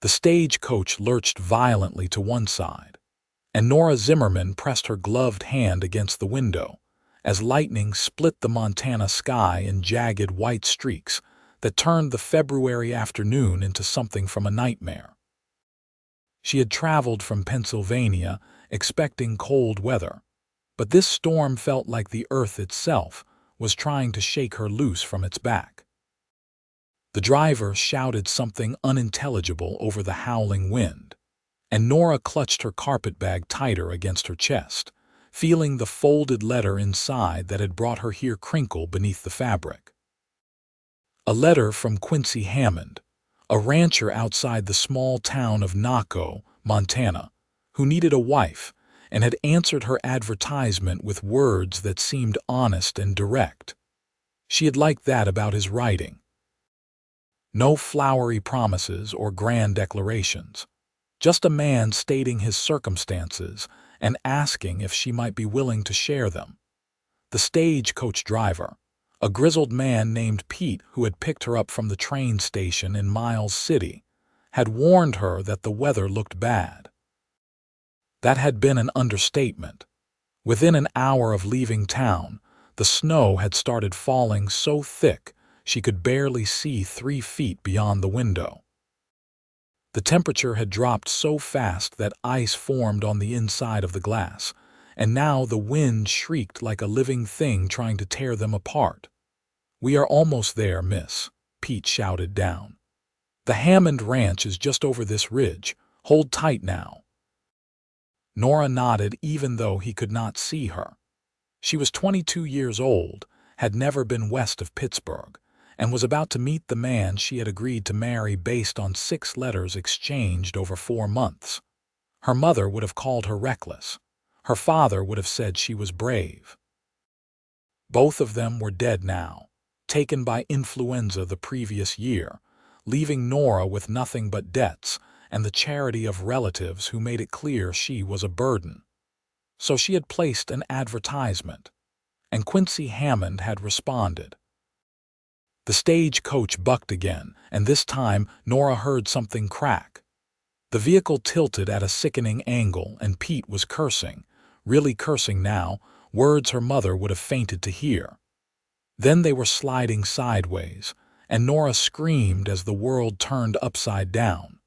The stagecoach lurched violently to one side, and Nora Zimmerman pressed her gloved hand against the window as lightning split the Montana sky in jagged white streaks that turned the February afternoon into something from a nightmare. She had traveled from Pennsylvania expecting cold weather, but this storm felt like the earth itself was trying to shake her loose from its back. The driver shouted something unintelligible over the howling wind, and Nora clutched her carpetbag tighter against her chest, feeling the folded letter inside that had brought her here crinkle beneath the fabric. A letter from Quincy Hammond, a rancher outside the small town of Naco, Montana, who needed a wife and had answered her advertisement with words that seemed honest and direct. She had liked that about his writing. No flowery promises or grand declarations, just a man stating his circumstances and asking if she might be willing to share them. The stagecoach driver, a grizzled man named Pete who had picked her up from the train station in Miles City, had warned her that the weather looked bad. That had been an understatement. Within an hour of leaving town, the snow had started falling so thick she could barely see 3 feet beyond the window. The temperature had dropped so fast that ice formed on the inside of the glass, and now the wind shrieked like a living thing trying to tear them apart. "We are almost there, miss," Pete shouted down. "The Hammond Ranch is just over this ridge. Hold tight now." Nora nodded even though he could not see her. She was 22 years old, had never been west of Pittsburgh, and was about to meet the man she had agreed to marry based on 6 letters exchanged over 4 months. Her mother would have called her reckless. Her father would have said she was brave. Both of them were dead now, taken by influenza the previous year, leaving Nora with nothing but debts and the charity of relatives who made it clear she was a burden. So she had placed an advertisement, and Quincy Hammond had responded. The stagecoach bucked again, and this time Nora heard something crack. The vehicle tilted at a sickening angle, and Pete was cursing, really cursing now, words her mother would have fainted to hear. Then they were sliding sideways, and Nora screamed as the world turned upside down.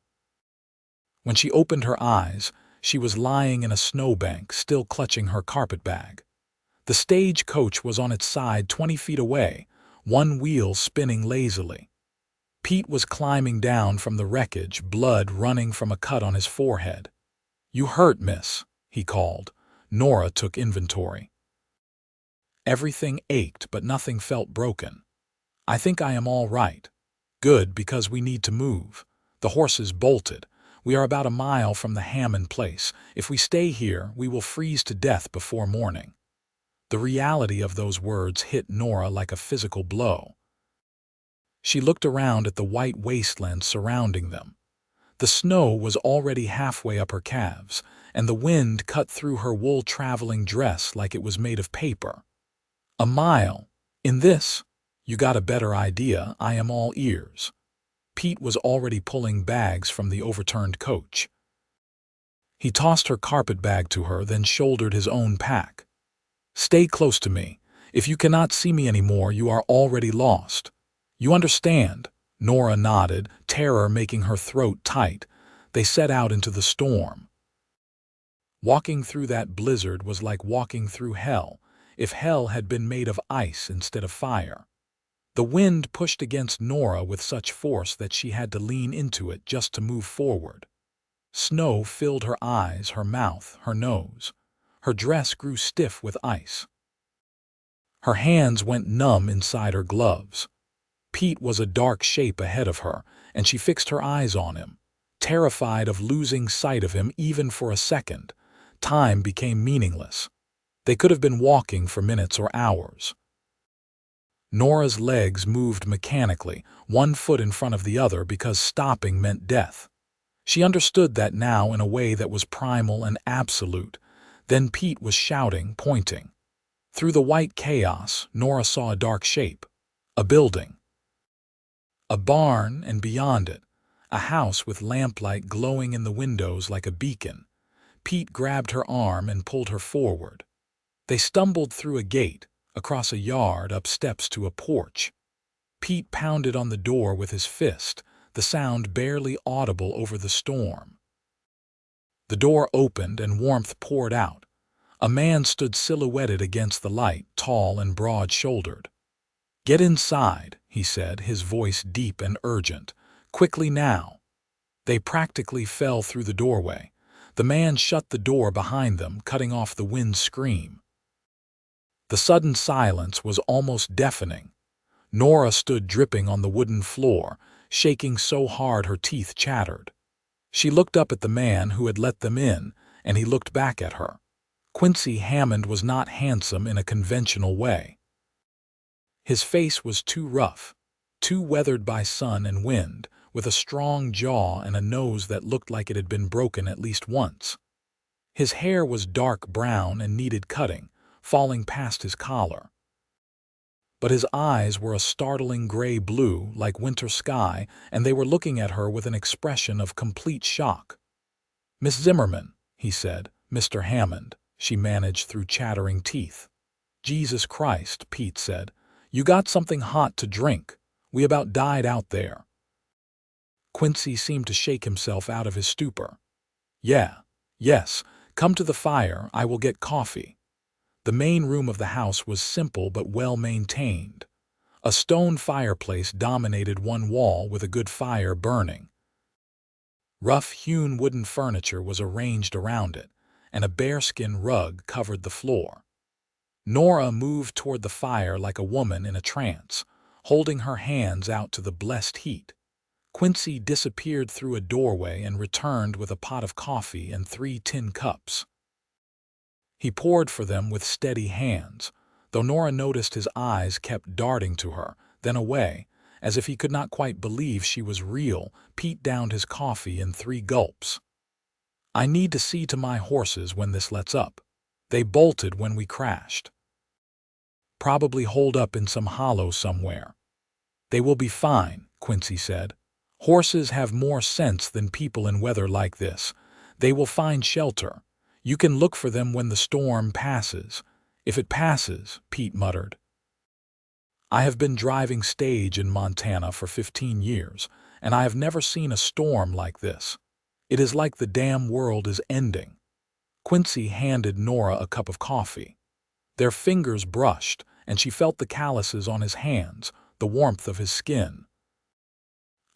When she opened her eyes, she was lying in a snowbank, still clutching her carpetbag. The stagecoach was on its side 20 feet away, one wheel spinning lazily. Pete was climbing down from the wreckage, blood running from a cut on his forehead. "You hurt, miss," he called. Nora took inventory. Everything ached, but nothing felt broken. "I think I am all right." "Good, because we need to move." The horses bolted. "We are about a mile from the Hammond place. If we stay here, we will freeze to death before morning." The reality of those words hit Nora like a physical blow. She looked around at the white wasteland surrounding them. The snow was already halfway up her calves, and the wind cut through her wool traveling dress like it was made of paper. "A mile? In this? You got a better idea. I am all ears." Pete was already pulling bags from the overturned coach. He tossed her carpetbag to her, then shouldered his own pack. "Stay close to me. If you cannot see me anymore, you are already lost. You understand?" Nora nodded, terror making her throat tight. They set out into the storm. Walking through that blizzard was like walking through hell, if hell had been made of ice instead of fire. The wind pushed against Nora with such force that she had to lean into it just to move forward. Snow filled her eyes, her mouth, her nose. Her dress grew stiff with ice. Her hands went numb inside her gloves. Pete was a dark shape ahead of her, and she fixed her eyes on him. Terrified of losing sight of him even for a second, time became meaningless. They could have been walking for minutes or hours. Nora's legs moved mechanically, one foot in front of the other because stopping meant death. She understood that now in a way that was primal and absolute. Then Pete was shouting, pointing. Through the white chaos, Nora saw a dark shape. A building. A barn, and beyond it, a house with lamplight glowing in the windows like a beacon. Pete grabbed her arm and pulled her forward. They stumbled through a gate, across a yard, up steps to a porch. Pete pounded on the door with his fist, the sound barely audible over the storm. The door opened and warmth poured out. A man stood silhouetted against the light, tall and broad-shouldered. "Get inside," he said, his voice deep and urgent. "Quickly now." They practically fell through the doorway. The man shut the door behind them, cutting off the wind's scream. The sudden silence was almost deafening. Nora stood dripping on the wooden floor, shaking so hard her teeth chattered. She looked up at the man who had let them in, and he looked back at her. Quincy Hammond was not handsome in a conventional way. His face was too rough, too weathered by sun and wind, with a strong jaw and a nose that looked like it had been broken at least once. His hair was dark brown and needed cutting, falling past his collar. But his eyes were a startling gray-blue, like winter sky, and they were looking at her with an expression of complete shock. "Miss Zimmerman," he said. "Mr. Hammond," she managed through chattering teeth. "Jesus Christ," Pete said. "You got something hot to drink? We about died out there." Quincy seemed to shake himself out of his stupor. Yes, come to the fire, I will get coffee." The main room of the house was simple but well-maintained. A stone fireplace dominated one wall with a good fire burning. Rough-hewn wooden furniture was arranged around it, and a bearskin rug covered the floor. Nora moved toward the fire like a woman in a trance, holding her hands out to the blessed heat. Quincy disappeared through a doorway and returned with a pot of coffee and 3 tin cups. He poured for them with steady hands, though Nora noticed his eyes kept darting to her, then away, as if he could not quite believe she was real. Pete downed his coffee in 3 gulps. "I need to see to my horses when this lets up. They bolted when we crashed. Probably holed up in some hollow somewhere." "They will be fine," Quincy said. "Horses have more sense than people in weather like this. They will find shelter. You can look for them when the storm passes." "If it passes," Pete muttered. "I have been driving stage in Montana for 15 years, and I have never seen a storm like this. It is like the damn world is ending." Quincy handed Nora a cup of coffee. Their fingers brushed, and she felt the calluses on his hands, the warmth of his skin.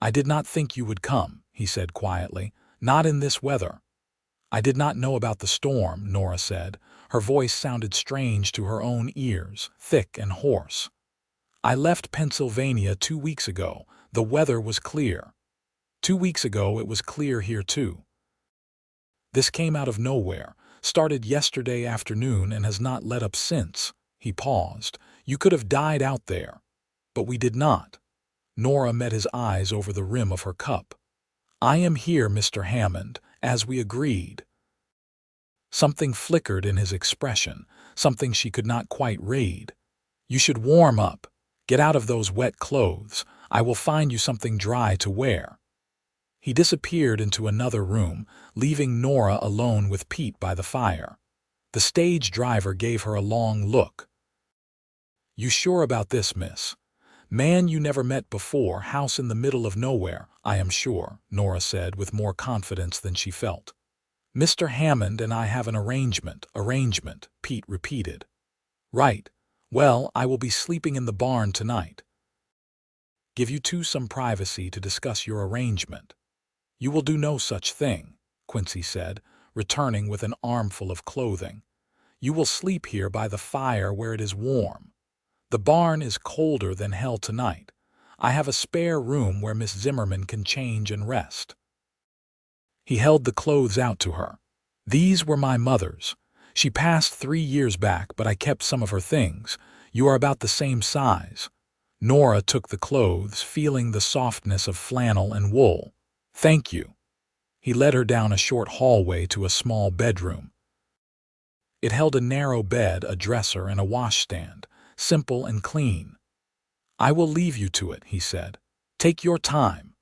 "I did not think you would come," he said quietly. "Not in this weather." "I did not know about the storm," Nora said. Her voice sounded strange to her own ears, thick and hoarse. "I left Pennsylvania 2 weeks ago. The weather was clear. 2 weeks ago it was clear here too. This came out of nowhere, started yesterday afternoon and has not let up since." He paused. "You could have died out there. But we did not." Nora met his eyes over the rim of her cup. "I am here, Mr. Hammond, as we agreed." Something flickered in his expression, something she could not quite read. "You should warm up. Get out of those wet clothes. I will find you something dry to wear." He disappeared into another room, leaving Nora alone with Pete by the fire. The stage driver gave her a long look. "You sure about this, miss?" "Man you never met before, house in the middle of nowhere, I am sure," Nora said with more confidence than she felt. "Mr. Hammond and I have an arrangement," Pete repeated. "Right. Well, I will be sleeping in the barn tonight. Give you two some privacy to discuss your arrangement." "You will do no such thing," Quincy said, returning with an armful of clothing. "You will sleep here by the fire where it is warm. The barn is colder than hell tonight. I have a spare room where Miss Zimmerman can change and rest." He held the clothes out to her. "These were my mother's. She passed 3 years back, but I kept some of her things. You are about the same size." Nora took the clothes, feeling the softness of flannel and wool. "Thank you." He led her down a short hallway to a small bedroom. It held a narrow bed, a dresser, and a washstand, simple and clean. "I will leave you to it," he said. "Take your time.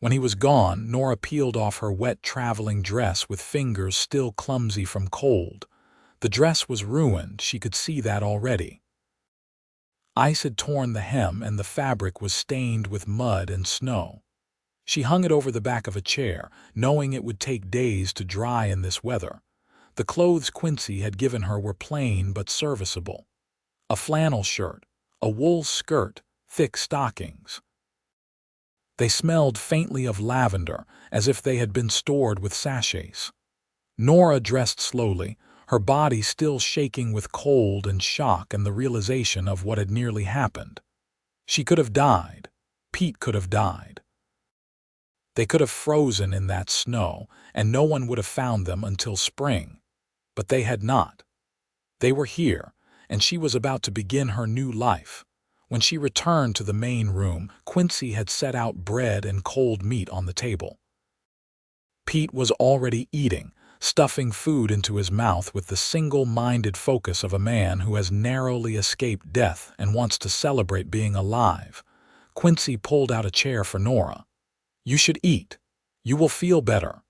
When he was gone, Nora peeled off her wet traveling dress with fingers still clumsy from cold. The dress was ruined, she could see that already. Ice had torn the hem and the fabric was stained with mud and snow. She hung it over the back of a chair, knowing it would take days to dry in this weather. The clothes Quincy had given her were plain but serviceable. A flannel shirt, a wool skirt, thick stockings. They smelled faintly of lavender, as if they had been stored with sachets. Nora dressed slowly, her body still shaking with cold and shock and the realization of what had nearly happened. She could have died. Pete could have died. They could have frozen in that snow, and no one would have found them until spring. But they had not. They were here, and she was about to begin her new life. When she returned to the main room, Quincy had set out bread and cold meat on the table. Pete was already eating, stuffing food into his mouth with the single-minded focus of a man who has narrowly escaped death and wants to celebrate being alive. Quincy pulled out a chair for Nora. "You should eat. You will feel better."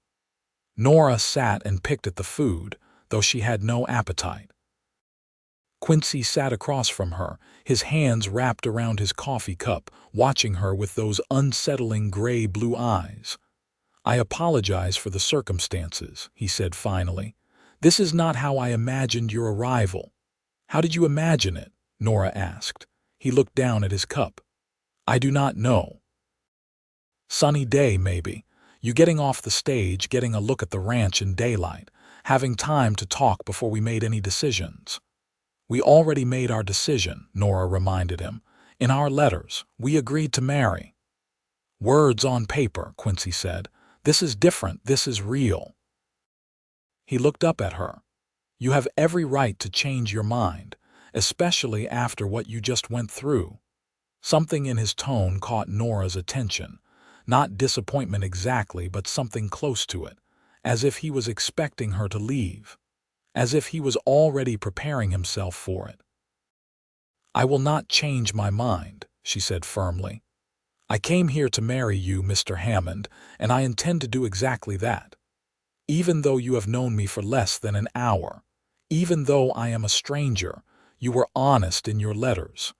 Nora sat and picked at the food, though she had no appetite. Quincy sat across from her, his hands wrapped around his coffee cup, watching her with those unsettling gray-blue eyes. "I apologize for the circumstances," he said finally. "This is not how I imagined your arrival." "How did you imagine it?" Nora asked. He looked down at his cup. "I do not know. Sunny day, maybe. You getting off the stage, getting a look at the ranch in daylight, having time to talk before we made any decisions." "We already made our decision," Nora reminded him. "In our letters, we agreed to marry." "Words on paper," Quincy said. "This is different, this is real." He looked up at her. "You have every right to change your mind, especially after what you just went through." Something in his tone caught Nora's attention. Not disappointment exactly, but something close to it, as if he was expecting her to leave, as if he was already preparing himself for it. "I will not change my mind," she said firmly. "I came here to marry you, Mr. Hammond, and I intend to do exactly that. Even though you have known me for less than an hour, even though I am a stranger, you were honest in your letters.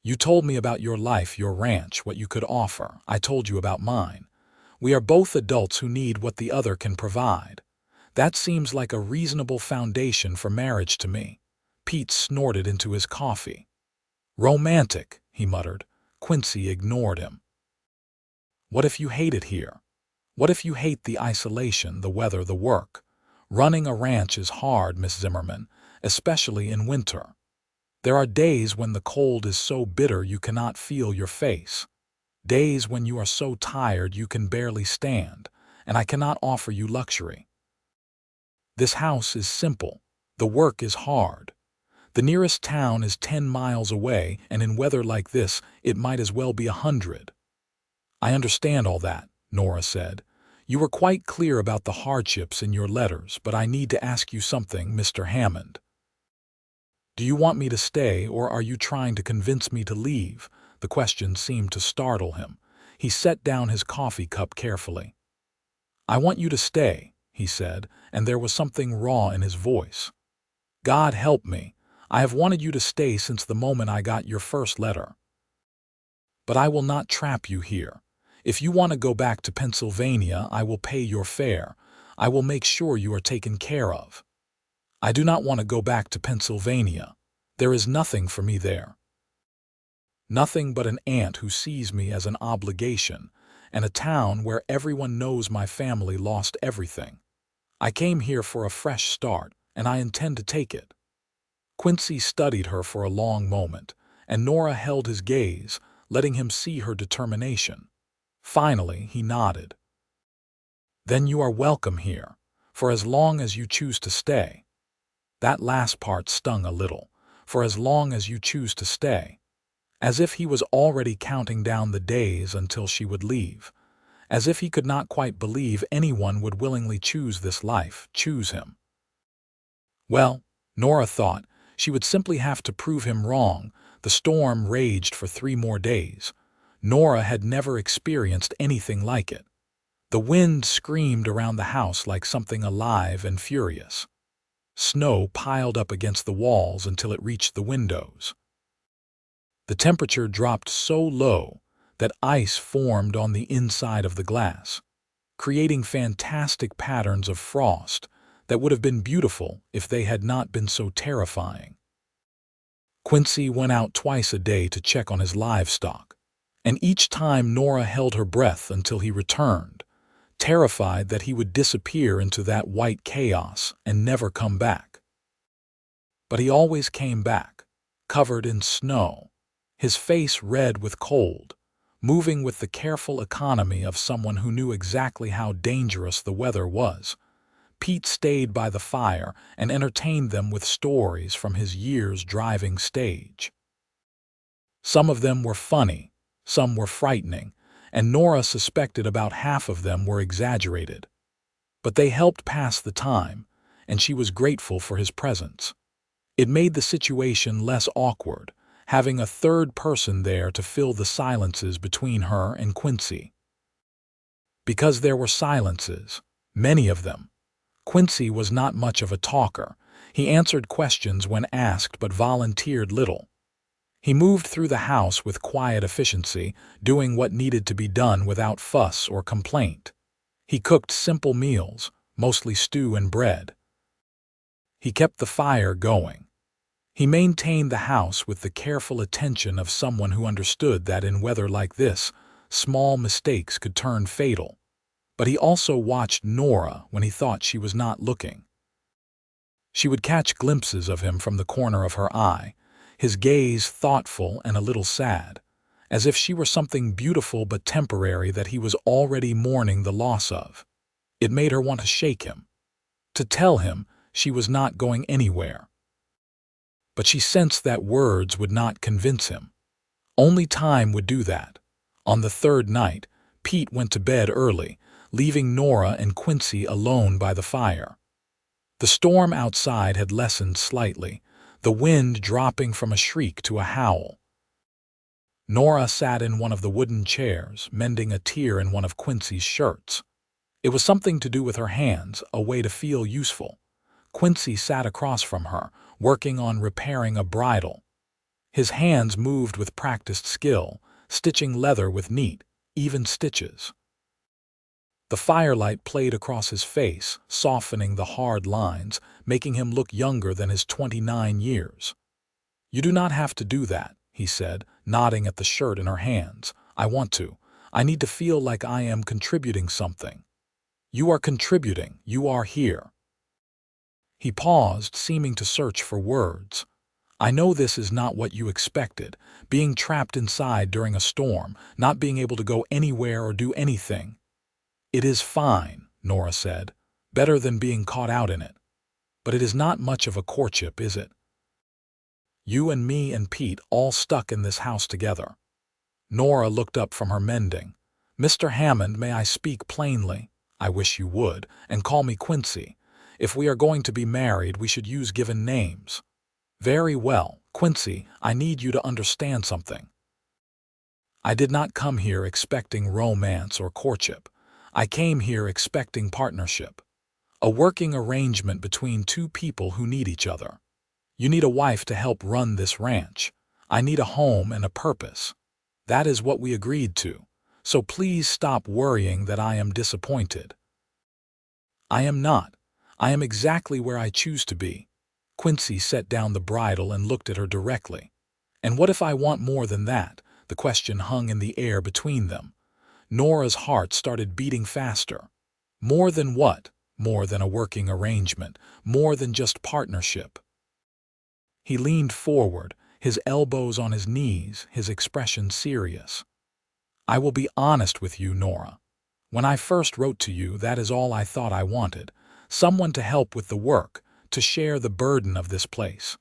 You told me about your life, your ranch, what you could offer. I told you about mine. We are both adults who need what the other can provide. That seems like a reasonable foundation for marriage to me." Pete snorted into his coffee. "Romantic," he muttered. Quincy ignored him. "What if you hate it here? What if you hate the isolation, the weather, the work? Running a ranch is hard, Miss Zimmerman, especially in winter. There are days when the cold is so bitter you cannot feel your face. Days when you are so tired you can barely stand, and I cannot offer you luxury. This house is simple. The work is hard. The nearest town is 10 miles away, and in weather like this, it might as well be 100. "I understand all that," Nora said. "You were quite clear about the hardships in your letters, but I need to ask you something, Mr. Hammond. Do you want me to stay, or are you trying to convince me to leave?" The question seemed to startle him. He set down his coffee cup carefully. "I want you to stay," he said, and there was something raw in his voice. "God help me. I have wanted you to stay since the moment I got your first letter. But I will not trap you here. If you want to go back to Pennsylvania, I will pay your fare. I will make sure you are taken care of. I do not want to go back to Pennsylvania. There is nothing for me there. Nothing but an aunt who sees me as an obligation, and a town where everyone knows my family lost everything. I came here for a fresh start, and I intend to take it." Quincy studied her for a long moment, and Nora held his gaze, letting him see her determination. Finally, he nodded. "Then you are welcome here, for as long as you choose to stay." That last part stung a little. "For as long as you choose to stay." As if he was already counting down the days until she would leave. As if he could not quite believe anyone would willingly choose this life, choose him. Well, Nora thought, she would simply have to prove him wrong. The storm raged for 3 more days. Nora had never experienced anything like it. The wind screamed around the house like something alive and furious. Snow piled up against the walls until it reached the windows. The temperature dropped so low that ice formed on the inside of the glass, creating fantastic patterns of frost that would have been beautiful if they had not been so terrifying. Quincy went out twice a day to check on his livestock, and each time Nora held her breath until he returned, terrified that he would disappear into that white chaos and never come back. But he always came back, covered in snow, his face red with cold, moving with the careful economy of someone who knew exactly how dangerous the weather was. Pete stayed by the fire and entertained them with stories from his years driving stage. Some of them were funny, some were frightening, and Nora suspected about half of them were exaggerated. But they helped pass the time, and she was grateful for his presence. It made the situation less awkward, having a third person there to fill the silences between her and Quincy. Because there were silences, many of them, Quincy was not much of a talker. He answered questions when asked but volunteered little. He moved through the house with quiet efficiency, doing what needed to be done without fuss or complaint. He cooked simple meals, mostly stew and bread. He kept the fire going. He maintained the house with the careful attention of someone who understood that in weather like this, small mistakes could turn fatal. But he also watched Nora when he thought she was not looking. She would catch glimpses of him from the corner of her eye, his gaze thoughtful and a little sad, as if she were something beautiful but temporary that he was already mourning the loss of. It made her want to shake him, to tell him she was not going anywhere. But she sensed that words would not convince him. Only time would do that. On the third night, Pete went to bed early, leaving Nora and Quincy alone by the fire. The storm outside had lessened slightly, the wind dropping from a shriek to a howl. Nora sat in one of the wooden chairs, mending a tear in one of Quincy's shirts. It was something to do with her hands, a way to feel useful. Quincy sat across from her, working on repairing a bridle. His hands moved with practiced skill, stitching leather with neat, even stitches. The firelight played across his face, softening the hard lines, making him look younger than his 29 years. "You do not have to do that," he said, nodding at the shirt in her hands. "I want to. I need to feel like I am contributing something." "You are contributing. You are here." He paused, seeming to search for words. "I know this is not what you expected, being trapped inside during a storm, not being able to go anywhere or do anything." "It is fine," Nora said, "better than being caught out in it. But it is not much of a courtship, is it? You and me and Pete all stuck in this house together." Nora looked up from her mending. "Mr. Hammond, may I speak plainly?" "I wish you would, and call me Quincy. If we are going to be married, we should use given names." "Very well, Quincy, I need you to understand something. I did not come here expecting romance or courtship. I came here expecting partnership. A working arrangement between two people who need each other. You need a wife to help run this ranch. I need a home and a purpose. That is what we agreed to. So please stop worrying that I am disappointed." "I am not. I am exactly where I choose to be." Quincy set down the bridle and looked at her directly. "And what if I want more than that?" The question hung in the air between them. Nora's heart started beating faster. More than what? More than a working arrangement. More than just partnership. He leaned forward, his elbows on his knees, his expression serious. "I will be honest with you, Nora. When I first wrote to you, that is all I thought I wanted. Someone to help with the work, to share the burden of this place.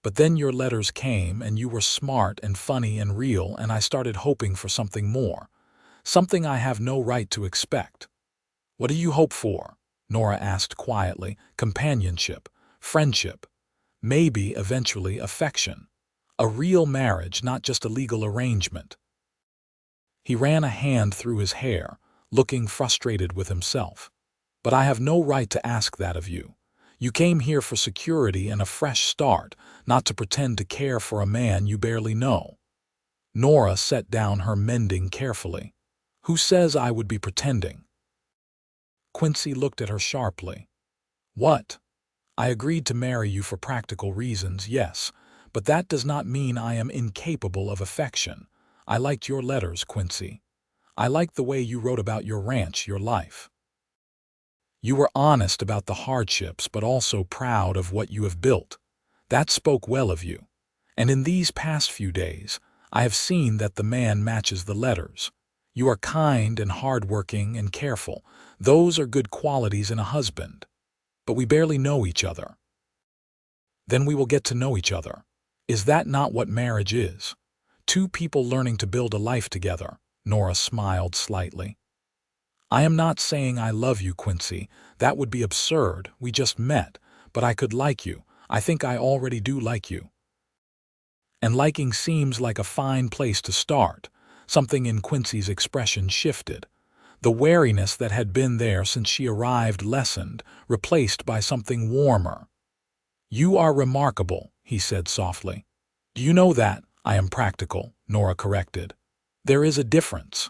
But then your letters came, and you were smart and funny and real, and I started hoping for something more. Something I have no right to expect." "What do you hope for?" Nora asked quietly. "Companionship, friendship, maybe eventually affection. A real marriage, not just a legal arrangement." He ran a hand through his hair, looking frustrated with himself. But I have no right to ask that of you. You came here for security and a fresh start, not to pretend to care for a man you barely know. Nora set down her mending carefully. Who says I would be pretending? Quincy looked at her sharply. What? I agreed to marry you for practical reasons, yes, but that does not mean I am incapable of affection. I liked your letters, Quincy. I liked the way you wrote about your ranch, your life. You were honest about the hardships, but also proud of what you have built. That spoke well of you. And in these past few days, I have seen that the man matches the letters. You are kind and hardworking and careful. Those are good qualities in a husband. But we barely know each other. Then we will get to know each other. Is that not what marriage is? Two people learning to build a life together. Nora smiled slightly. I am not saying I love you, Quincy. That would be absurd. We just met. But I could like you. I think I already do like you. And liking seems like a fine place to start. Something in Quincy's expression shifted. The wariness that had been there since she arrived lessened, replaced by something warmer. You are remarkable, he said softly. Do you know that? I am practical, Nora corrected. There is a difference.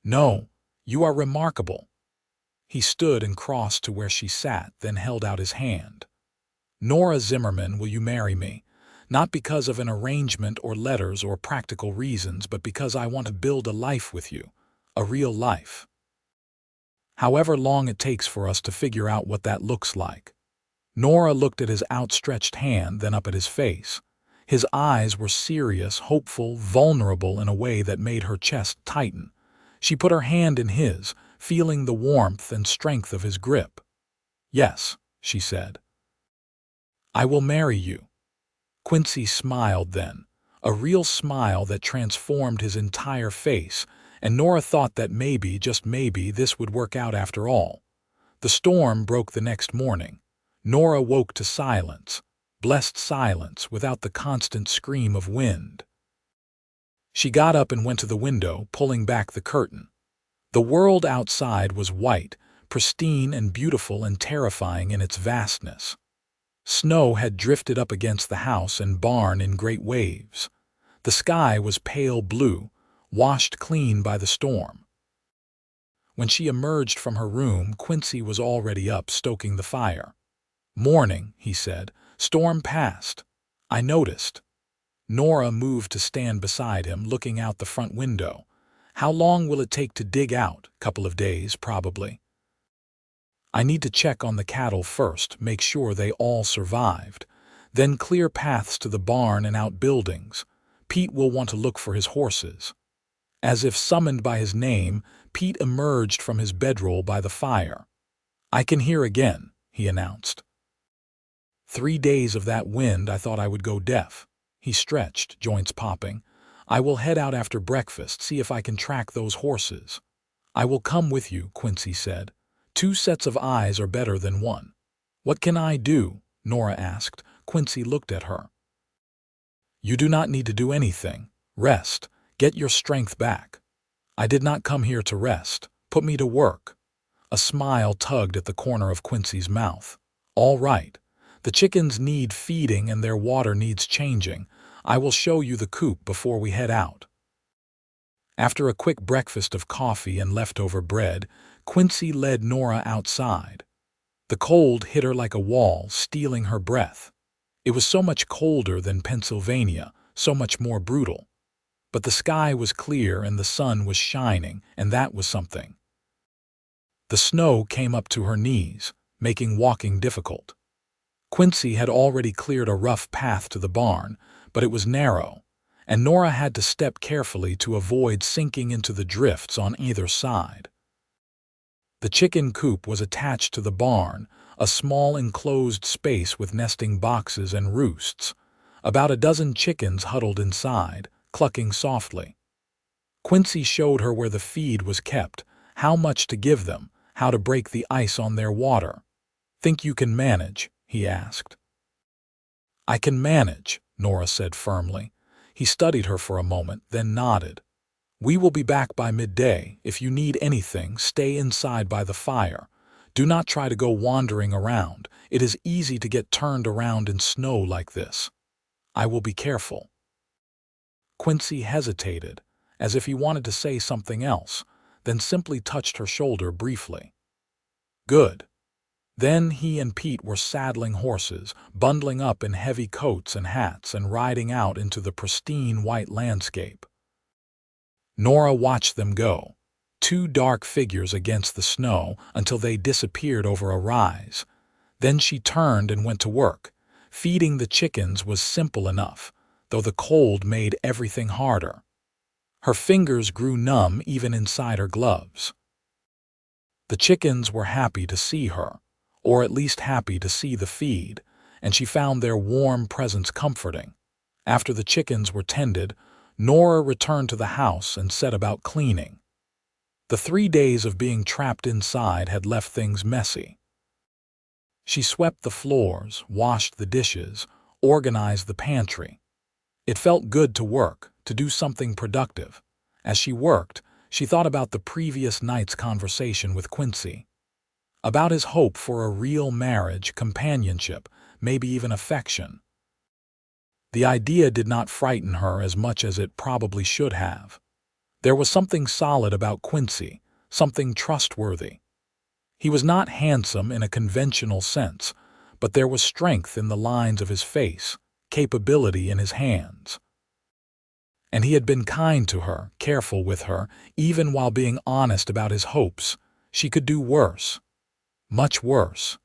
No, you are remarkable. He stood and crossed to where she sat, then held out his hand. Nora Zimmerman, will you marry me? Not because of an arrangement or letters or practical reasons, but because I want to build a life with you. A real life. However long it takes for us to figure out what that looks like. Nora looked at his outstretched hand, then up at his face. His eyes were serious, hopeful, vulnerable in a way that made her chest tighten. She put her hand in his, feeling the warmth and strength of his grip. Yes, she said. I will marry you. Quincy smiled then, a real smile that transformed his entire face, and Nora thought that maybe, just maybe, this would work out after all. The storm broke the next morning. Nora woke to silence, blessed silence without the constant scream of wind. She got up and went to the window, pulling back the curtain. The world outside was white, pristine and beautiful and terrifying in its vastness. Snow had drifted up against the house and barn in great waves. The sky was pale blue, washed clean by the storm. When she emerged from her room, Quincy was already up, stoking the fire. Morning, he said. Storm passed. I noticed. Nora moved to stand beside him, looking out the front window. How long will it take to dig out? Couple of days, probably. I need to check on the cattle first, make sure they all survived. Then clear paths to the barn and outbuildings. Pete will want to look for his horses. As if summoned by his name, Pete emerged from his bedroll by the fire. I can hear again, he announced. 3 days of that wind, I thought I would go deaf. He stretched, joints popping. I will head out after breakfast, see if I can track those horses. I will come with you, Quincy said. 2 sets of eyes are better than one. What can I do? Nora asked. Quincy looked at her. You do not need to do anything. Rest. Get your strength back. I did not come here to rest. Put me to work. A smile tugged at the corner of Quincy's mouth. All right. The chickens need feeding and their water needs changing. I will show you the coop before we head out. After a quick breakfast of coffee and leftover bread, Quincy led Nora outside. The cold hit her like a wall, stealing her breath. It was so much colder than Pennsylvania, so much more brutal. But the sky was clear and the sun was shining, and that was something. The snow came up to her knees, making walking difficult. Quincy had already cleared a rough path to the barn, but it was narrow, and Nora had to step carefully to avoid sinking into the drifts on either side. The chicken coop was attached to the barn, a small enclosed space with nesting boxes and roosts. About a dozen chickens huddled inside, clucking softly. Quincy showed her where the feed was kept, how much to give them, how to break the ice on their water. Think you can manage? He asked. I can manage, Nora said firmly. He studied her for a moment, then nodded. We will be back by midday. If you need anything, stay inside by the fire. Do not try to go wandering around. It is easy to get turned around in snow like this. I will be careful." Quincy hesitated, as if he wanted to say something else, then simply touched her shoulder briefly. "Good." Then he and Pete were saddling horses, bundling up in heavy coats and hats and riding out into the pristine white landscape. Nora watched them go, two dark figures against the snow, until they disappeared over a rise. Then she turned and went to work. Feeding the chickens was simple enough, though the cold made everything harder. Her fingers grew numb even inside her gloves. The chickens were happy to see her, or at least happy to see the feed, and she found their warm presence comforting. After the chickens were tended, Nora returned to the house and set about cleaning. The 3 days of being trapped inside had left things messy. She swept the floors, washed the dishes, organized the pantry. It felt good to work, to do something productive. As she worked, she thought about the previous night's conversation with Quincy. About his hope for a real marriage, companionship, maybe even affection. The idea did not frighten her as much as it probably should have. There was something solid about Quincy, something trustworthy. He was not handsome in a conventional sense, but there was strength in the lines of his face, capability in his hands. And he had been kind to her, careful with her, even while being honest about his hopes. She could do worse. Much worse.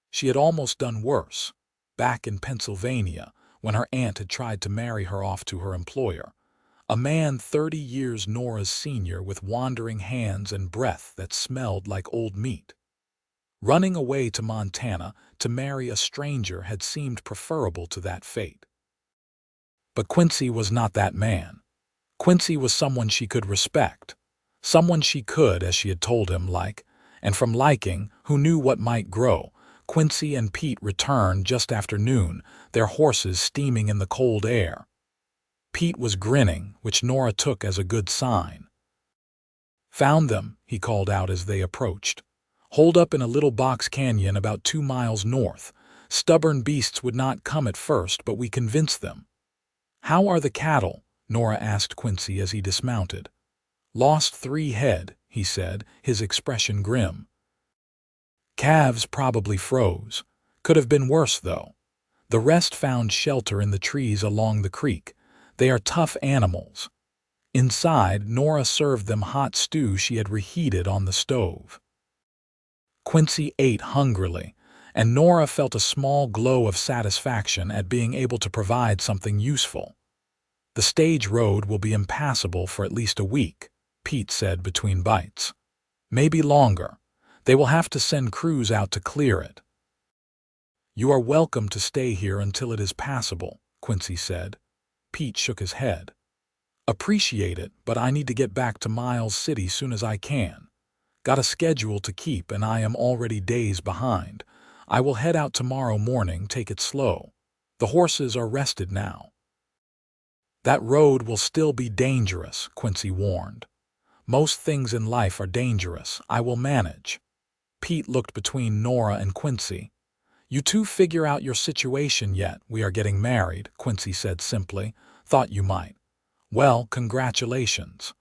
She had almost done worse, back in Pennsylvania, when her aunt had tried to marry her off to her employer, a man 30 years Nora's senior with wandering hands and breath that smelled like old meat. Running away to Montana to marry a stranger had seemed preferable to that fate. But Quincy was not that man. Quincy was someone she could respect, someone she could, as she had told him, like, and from liking, who knew what might grow. Quincy and Pete returned just after noon, their horses steaming in the cold air. Pete was grinning, which Nora took as a good sign. "Found them," he called out as they approached. "Holed up in a little box canyon about 2 miles north. Stubborn beasts would not come at first, but we convinced them." "How are the cattle?" Nora asked Quincy as he dismounted. "Lost 3 head," he said, his expression grim. "Calves probably froze. Could have been worse, though. The rest found shelter in the trees along the creek. They are tough animals." Inside, Nora served them hot stew she had reheated on the stove. Quincy ate hungrily, and Nora felt a small glow of satisfaction at being able to provide something useful. "The stage road will be impassable for at least a week," Pete said between bites. "Maybe longer. They will have to send crews out to clear it." "You are welcome to stay here until it is passable," Quincy said. Pete shook his head. "Appreciate it, but I need to get back to Miles City soon as I can. Got a schedule to keep and I am already days behind. I will head out tomorrow morning, take it slow. The horses are rested now." "That road will still be dangerous," Quincy warned. "Most things in life are dangerous. I will manage." Pete looked between Nora and Quincy. "You two figure out your situation yet? We are getting married," Quincy said simply. "Thought you might. Well, congratulations.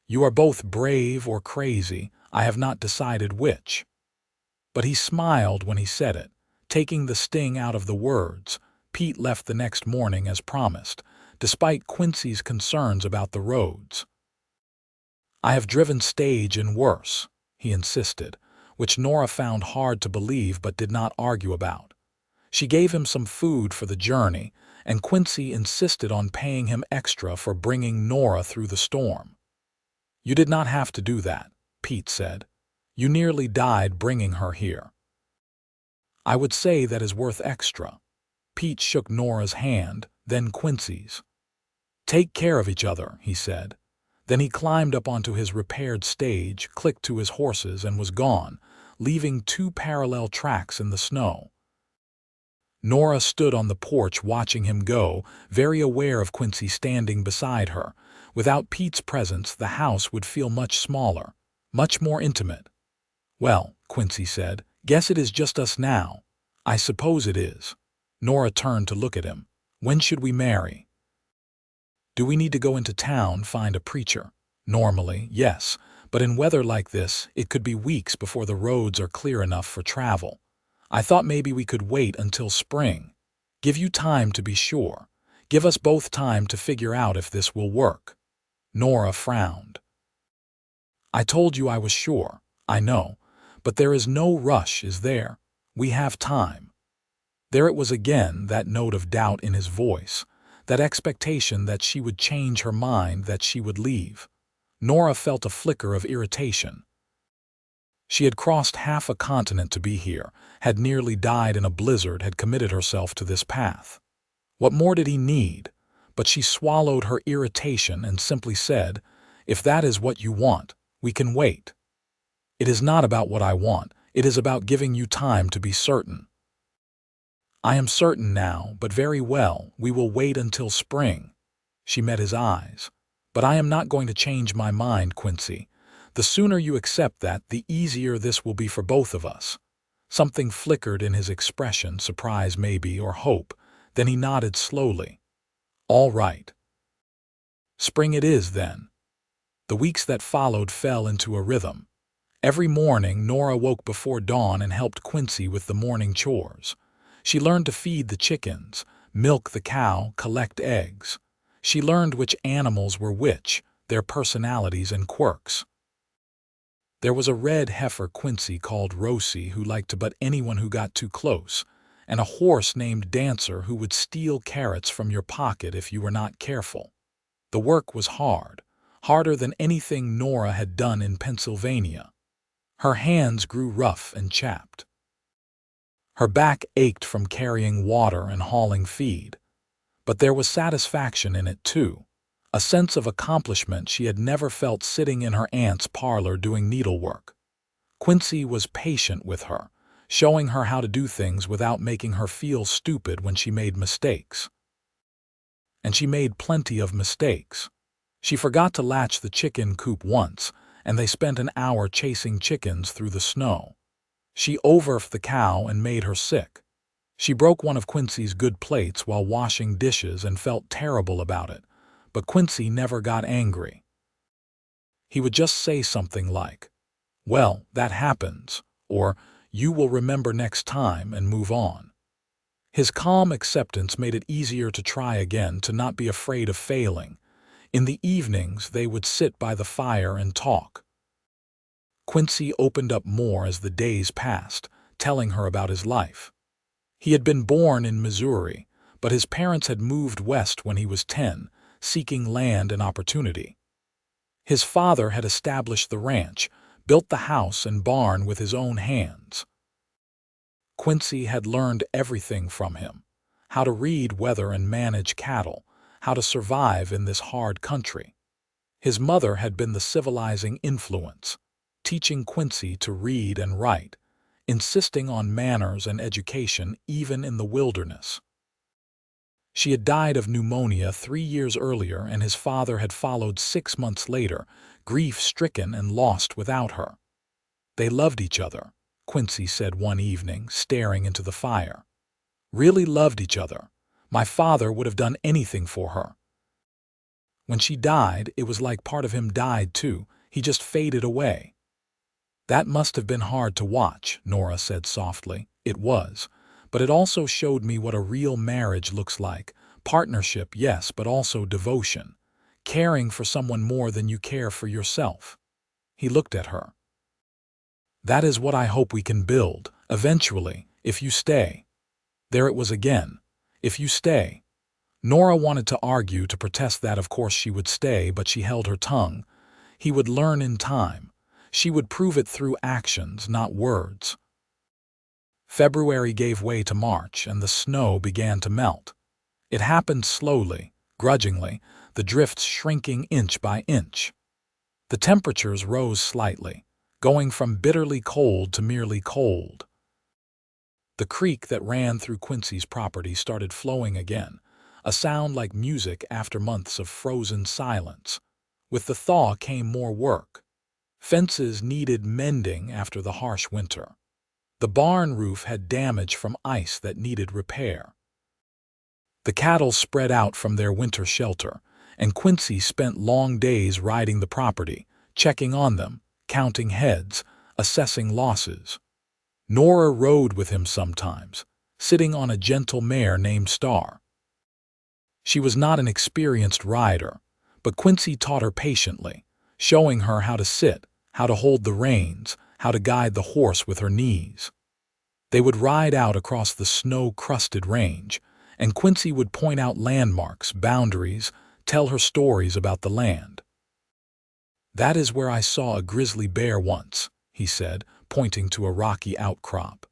You are both brave or crazy. I have not decided which." But he smiled when he said it, taking the sting out of the words. Pete left the next morning as promised, despite Quincy's concerns about the roads. "I have driven stage and worse," he insisted, which Nora found hard to believe but did not argue about. She gave him some food for the journey, and Quincy insisted on paying him extra for bringing Nora through the storm. "You did not have to do that," Pete said. "You nearly died bringing her here." "I would say that is worth extra." Pete shook Nora's hand, then Quincy's. "Take care of each other," he said. Then he climbed up onto his repaired stage, clicked to his horses, and was gone, leaving 2 parallel tracks in the snow. Nora stood on the porch watching him go, very aware of Quincy standing beside her, Without Pete's presence, the house would feel much smaller, much more intimate. "Well," Quincy said, "guess it is just us now." "I suppose it is." Nora turned to look at him. "When should we marry?" "Do we need to go into town, find a preacher?" "Normally, yes, but in weather like this, it could be weeks before the roads are clear enough for travel. I thought maybe we could wait until spring. Give you time to be sure. Give us both time to figure out if this will work." Nora frowned. "I told you I was sure. I know. But there is no rush, is there? We have time." There it was again, that note of doubt in his voice, that expectation that she would change her mind, that she would leave. Nora felt a flicker of irritation. She had crossed half a continent to be here, had nearly died in a blizzard, had committed herself to this path. What more did he need? But she swallowed her irritation and simply said, "If that is what you want, we can wait." "It is not about what I want. It is about giving you time to be certain." "I am certain now, but very well, we will wait until spring." She met his eyes. "But I am not going to change my mind, Quincy. The sooner you accept that, the easier this will be for both of us." Something flickered in his expression, surprise maybe, or hope. Then he nodded slowly. "All right. Spring it is, then." The weeks that followed fell into a rhythm. Every morning, Nora woke before dawn and helped Quincy with the morning chores. She learned to feed the chickens, milk the cow, collect eggs. She learned which animals were which, their personalities and quirks. There was a red heifer Quincy called Rosie who liked to butt anyone who got too close, and a horse named Dancer who would steal carrots from your pocket if you were not careful. The work was hard, harder than anything Nora had done in Pennsylvania. Her hands grew rough and chapped. Her back ached from carrying water and hauling feed. But there was satisfaction in it too, a sense of accomplishment she had never felt sitting in her aunt's parlor doing needlework. Quincy was patient with her, showing her how to do things without making her feel stupid when she made mistakes. And she made plenty of mistakes. She forgot to latch the chicken coop once, and they spent an hour chasing chickens through the snow. She overfed the cow and made her sick. She broke one of Quincy's good plates while washing dishes and felt terrible about it, but Quincy never got angry. He would just say something like, "Well, that happens," or "You will remember next time," and move on. His calm acceptance made it easier to try again, to not be afraid of failing. In the evenings, they would sit by the fire and talk. Quincy opened up more as the days passed, telling her about his life. He had been born in Missouri, but his parents had moved west when he was 10, seeking land and opportunity. His father had established the ranch, built the house and barn with his own hands. Quincy had learned everything from him: how to read weather and manage cattle, how to survive in this hard country. His mother had been the civilizing influence, teaching Quincy to read and write, insisting on manners and education even in the wilderness. She had died of pneumonia 3 years earlier, and his father had followed 6 months later, grief-stricken and lost without her. "They loved each other," Quincy said one evening, staring into the fire. "Really loved each other. My father would have done anything for her. When she died, it was like part of him died too. He just faded away." "That must have been hard to watch," Nora said softly. "It was. But it also showed me what a real marriage looks like. Partnership, yes, but also devotion. Caring for someone more than you care for yourself." He looked at her. "That is what I hope we can build, eventually, if you stay." There it was again. If you stay. Nora wanted to argue, to protest that of course she would stay, but she held her tongue. He would learn in time. She would prove it through actions, not words. February gave way to March, and the snow began to melt. It happened slowly, grudgingly, the drifts shrinking inch by inch. The temperatures rose slightly, going from bitterly cold to merely cold. The creek that ran through Quincy's property started flowing again, a sound like music after months of frozen silence. With the thaw came more work. Fences needed mending after the harsh winter. The barn roof had damage from ice that needed repair. The cattle spread out from their winter shelter, and Quincy spent long days riding the property, checking on them, counting heads, assessing losses. Nora rode with him sometimes, sitting on a gentle mare named Star. She was not an experienced rider, but Quincy taught her patiently, showing her how to sit, how to hold the reins, how to guide the horse with her knees. They would ride out across the snow-crusted range, and Quincy would point out landmarks, boundaries, tell her stories about the land. "That is where I saw a grizzly bear once," he said, pointing to a rocky outcrop.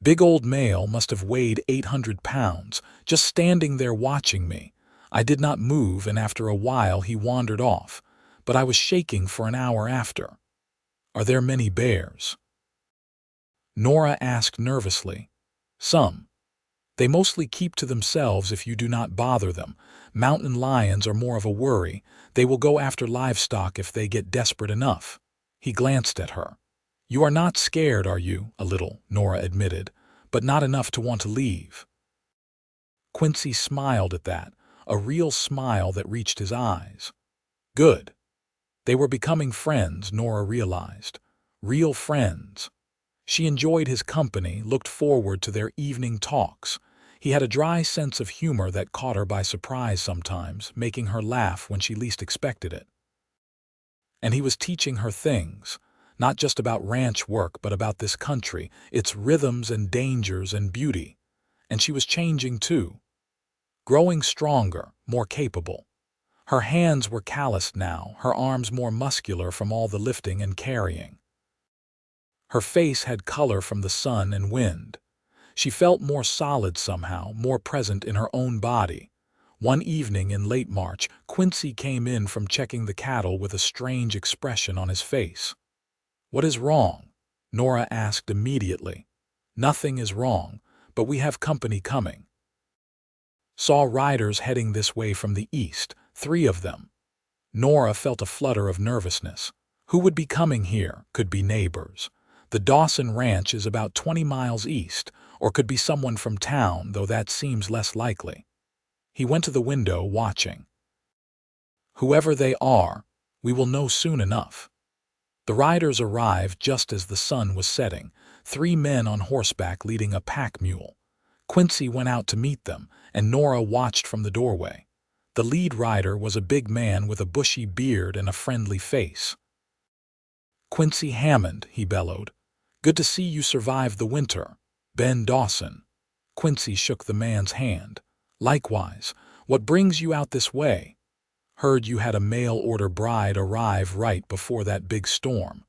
"Big old male must have weighed 800 pounds, just standing there watching me. I did not move, and after a while he wandered off, but I was shaking for an hour after." "Are there many bears?" Nora asked nervously. "Some. They mostly keep to themselves if you do not bother them. Mountain lions are more of a worry. They will go after livestock if they get desperate enough." He glanced at her. "You are not scared, are you?" "A little," Nora admitted, "but not enough to want to leave." Quincy smiled at that, a real smile that reached his eyes. Good. They were becoming friends, Nora realized. Real friends. She enjoyed his company, looked forward to their evening talks. He had a dry sense of humor that caught her by surprise sometimes, making her laugh when she least expected it. And he was teaching her things, not just about ranch work, but about this country, its rhythms and dangers and beauty. And she was changing too. Growing stronger, more capable. Her hands were calloused now, her arms more muscular from all the lifting and carrying. Her face had color from the sun and wind. She felt more solid somehow, more present in her own body. One evening in late March, Quincy came in from checking the cattle with a strange expression on his face. "What is wrong?" Nora asked immediately. "Nothing is wrong, but we have company coming." Saw riders heading this way from the east, 3 of them. Nora felt a flutter of nervousness. Who would be coming here? Could be neighbors. The Dawson Ranch is about 20 miles east, or could be someone from town, though that seems less likely. He went to the window, watching. "Whoever they are, we will know soon enough." The riders arrived just as the sun was setting, 3 men on horseback leading a pack mule. Quincy went out to meet them, and Nora watched from the doorway. The lead rider was a big man with a bushy beard and a friendly face. "Quincy Hammond," he bellowed. "Good to see you survived the winter. Ben Dawson." Quincy shook the man's hand. "Likewise. What brings you out this way?" "Heard you had a mail-order bride arrive right before that big storm.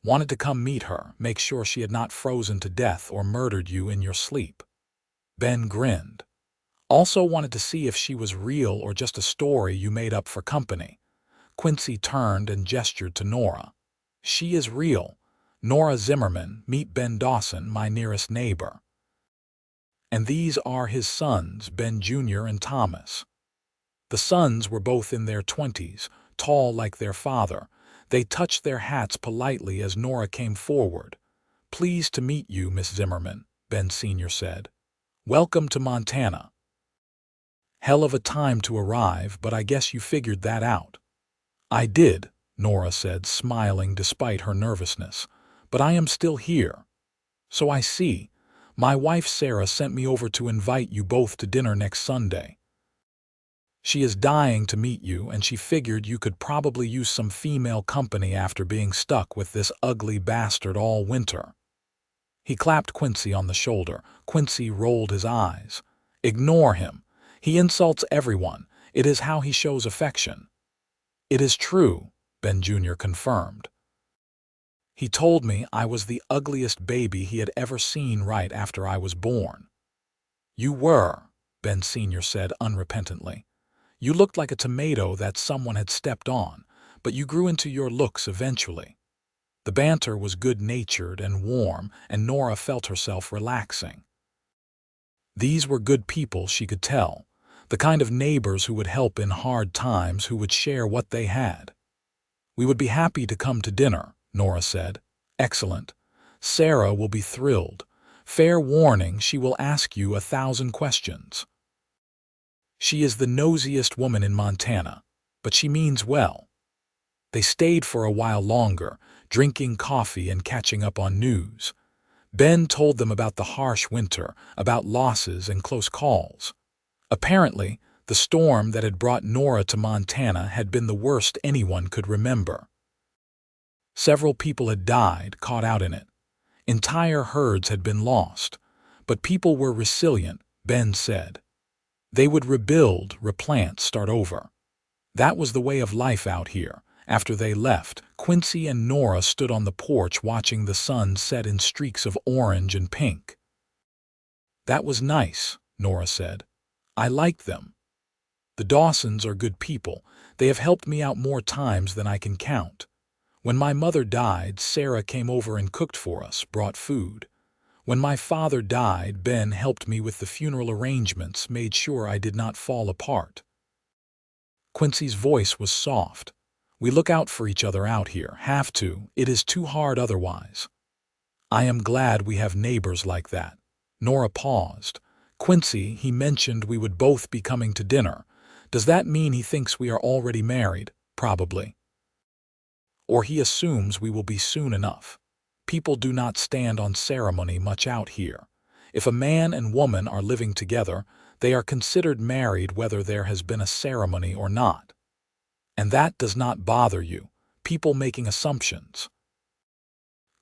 Wanted to come meet her, make sure she had not frozen to death or murdered you in your sleep." Ben grinned. "Also wanted to see if she was real or just a story you made up for company." Quincy turned and gestured to Nora. "She is real. Nora Zimmerman, meet Ben Dawson, my nearest neighbor. And these are his sons, Ben Jr. and Thomas." The sons were both in their 20s, tall like their father. They touched their hats politely as Nora came forward. "Pleased to meet you, Miss Zimmerman," Ben Sr. said. "Welcome to Montana." "Hell of a time to arrive, but I guess you figured that out." "I did," Nora said, smiling despite her nervousness. "But I am still here." "So I see. My wife Sarah sent me over to invite you both to dinner next Sunday. She is dying to meet you, and she figured you could probably use some female company after being stuck with this ugly bastard all winter." He clapped Quincy on the shoulder. Quincy rolled his eyes. "Ignore him. He insults everyone. It is how he shows affection." "It is true," Ben Jr. confirmed. "He told me I was the ugliest baby he had ever seen right after I was born." "You were," Ben Sr. said unrepentantly. "You looked like a tomato that someone had stepped on, but you grew into your looks eventually." The banter was good-natured and warm, and Nora felt herself relaxing. These were good people, she could tell. The kind of neighbors who would help in hard times, who would share what they had. "We would be happy to come to dinner," Nora said. "Excellent. Sarah will be thrilled. Fair warning, she will ask you 1,000 questions. She is the nosiest woman in Montana, but she means well." They stayed for a while longer, drinking coffee and catching up on news. Ben told them about the harsh winter, about losses and close calls. Apparently, the storm that had brought Nora to Montana had been the worst anyone could remember. Several people had died, caught out in it. Entire herds had been lost, but people were resilient, Ben said. They would rebuild, replant, start over. That was the way of life out here. After they left, Quincy and Nora stood on the porch watching the sun set in streaks of orange and pink. "That was nice," Nora said. "I liked them. The Dawsons are good people. They have helped me out more times than I can count. When my mother died, Sarah came over and cooked for us, brought food. When my father died, Ben helped me with the funeral arrangements, made sure I did not fall apart." Quincy's voice was soft. "We look out for each other out here. Have to. It is too hard otherwise." "I am glad we have neighbors like that." Nora paused. "Quincy, he mentioned we would both be coming to dinner. Does that mean he thinks we are already married?" "Probably. Or he assumes we will be soon enough. People do not stand on ceremony much out here. If a man and woman are living together, they are considered married whether there has been a ceremony or not. And that does not bother you, people making assumptions."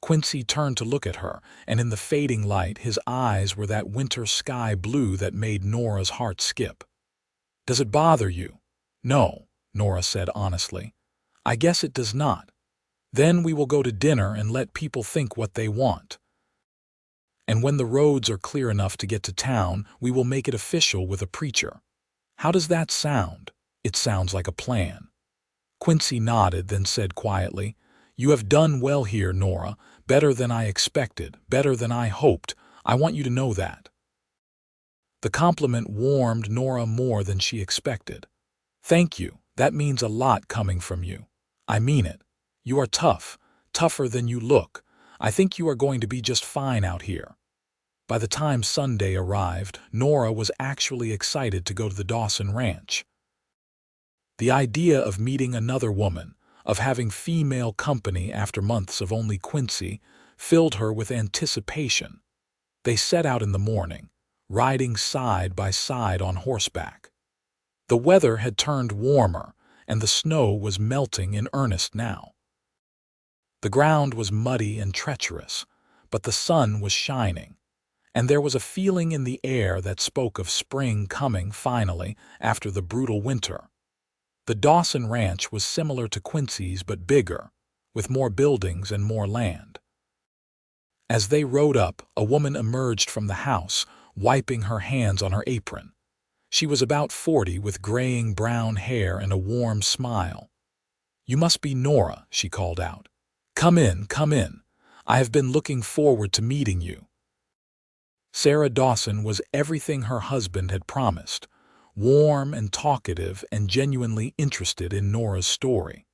Quincy turned to look at her, and in the fading light his eyes were that winter sky blue that made Nora's heart skip. "Does it bother you?" "No," Nora said honestly. "I guess it does not. Then we will go to dinner and let people think what they want. And when the roads are clear enough to get to town, we will make it official with a preacher. How does that sound?" "It sounds like a plan." Quincy nodded, then said quietly, "You have done well here, Nora. Better than I expected, better than I hoped. I want you to know that." The compliment warmed Nora more than she expected. "Thank you. That means a lot coming from you. I mean it. You are tough, tougher than you look. I think you are going to be just fine out here." By the time Sunday arrived, Nora was actually excited to go to the Dawson Ranch. The idea of meeting another woman, of having female company after months of only Quincy, filled her with anticipation. They set out in the morning, riding side by side on horseback. The weather had turned warmer, and the snow was melting in earnest now. The ground was muddy and treacherous, but the sun was shining, and there was a feeling in the air that spoke of spring coming finally after the brutal winter. The Dawson Ranch was similar to Quincy's but bigger, with more buildings and more land. As they rode up, a woman emerged from the house, wiping her hands on her apron. She was about 40 with graying brown hair and a warm smile. "You must be Nora," she called out. Come in, come in. I have been looking forward to meeting you." Sarah Dawson was everything her husband had promised, warm and talkative and genuinely interested in Nora's story.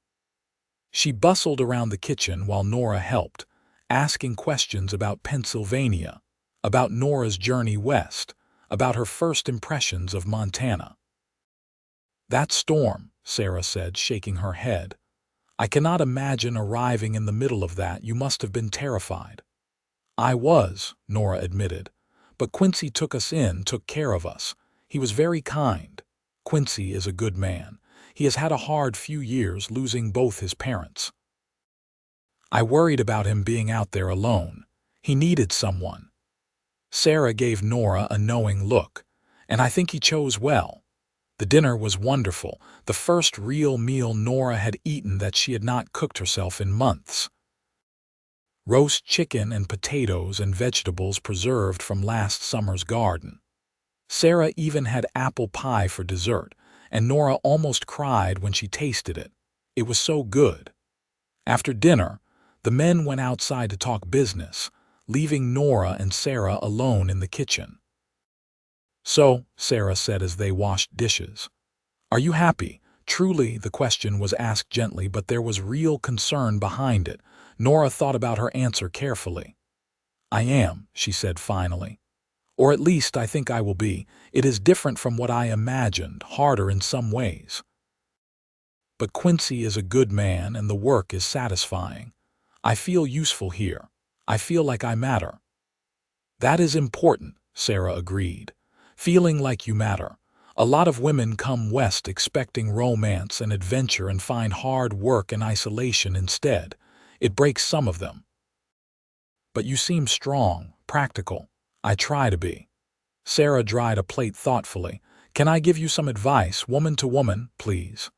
She bustled around the kitchen while Nora helped, asking questions about Pennsylvania, about Nora's journey west, about her first impressions of Montana. "That storm," Sarah said, shaking her head. "I cannot imagine arriving in the middle of that. You must have been terrified." "I was," Nora admitted. "But Quincy took us in, took care of us. He was very kind. Quincy is a good man. He has had a hard few years, losing both his parents. I worried about him being out there alone. He needed someone." Sarah gave Nora a knowing look, "And I think he chose well." The dinner was wonderful, the first real meal Nora had eaten that she had not cooked herself in months. Roast chicken and potatoes and vegetables preserved from last summer's garden. Sarah even had apple pie for dessert, and Nora almost cried when she tasted it. It was so good. After dinner, the men went outside to talk business, leaving Nora and Sarah alone in the kitchen. "So," Sarah said as they washed dishes, "are you happy?" Truly, the question was asked gently, but there was real concern behind it. Nora thought about her answer carefully. "I am," she said finally. "Or at least I think I will be. It is different from what I imagined, harder in some ways. But Quincy is a good man and the work is satisfying. I feel useful here. I feel like I matter." "That is important," Sarah agreed. "Feeling like you matter. A lot of women come west expecting romance and adventure and find hard work and isolation instead. It breaks some of them. But you seem strong, practical. I try to be." Sarah dried a plate thoughtfully. "Can I give you some advice, woman to woman, please?"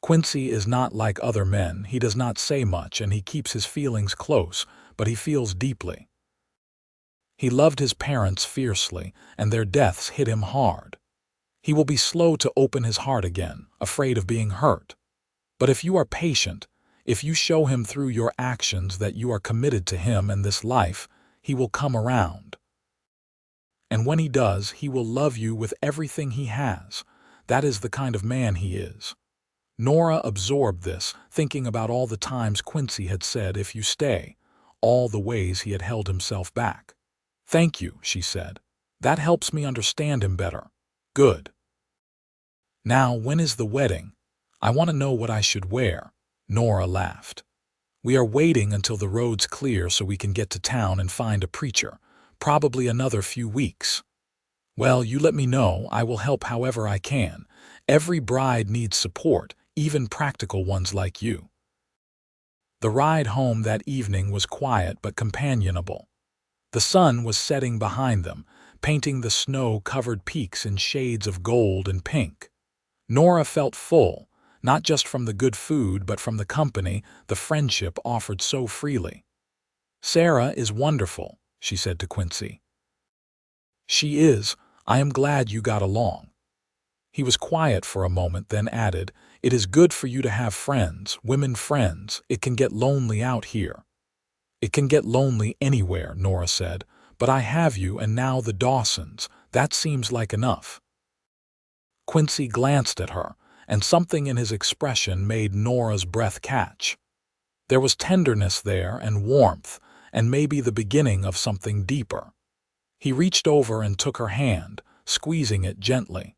Quincy is not like other men. He does not say much and he keeps his feelings close, but he feels deeply. He loved his parents fiercely, and their deaths hit him hard. He will be slow to open his heart again, afraid of being hurt. But if you are patient, if you show him through your actions that you are committed to him and this life, he will come around. And when he does, he will love you with everything he has. That is the kind of man he is. Nora absorbed this, thinking about all the times Quincy had said, "If you stay," all the ways he had held himself back. "Thank you," she said. "That helps me understand him better." "Good. Now, when is the wedding? I want to know what I should wear." Nora laughed. "We are waiting until the road's clear so we can get to town and find a preacher. Probably another few weeks." "Well, you let me know. I will help however I can. Every bride needs support, even practical ones like you." The ride home that evening was quiet but companionable. The sun was setting behind them, painting the snow-covered peaks in shades of gold and pink. Nora felt full, not just from the good food but from the company, the friendship offered so freely. "Sarah is wonderful," she said to Quincy. "She is. I am glad you got along." He was quiet for a moment, then added, "It is good for you to have friends, women friends. It can get lonely out here." "It can get lonely anywhere," Nora said, "but I have you and now the Dawsons. That seems like enough." Quincy glanced at her, and something in his expression made Nora's breath catch. There was tenderness there and warmth, and maybe the beginning of something deeper. He reached over and took her hand, squeezing it gently.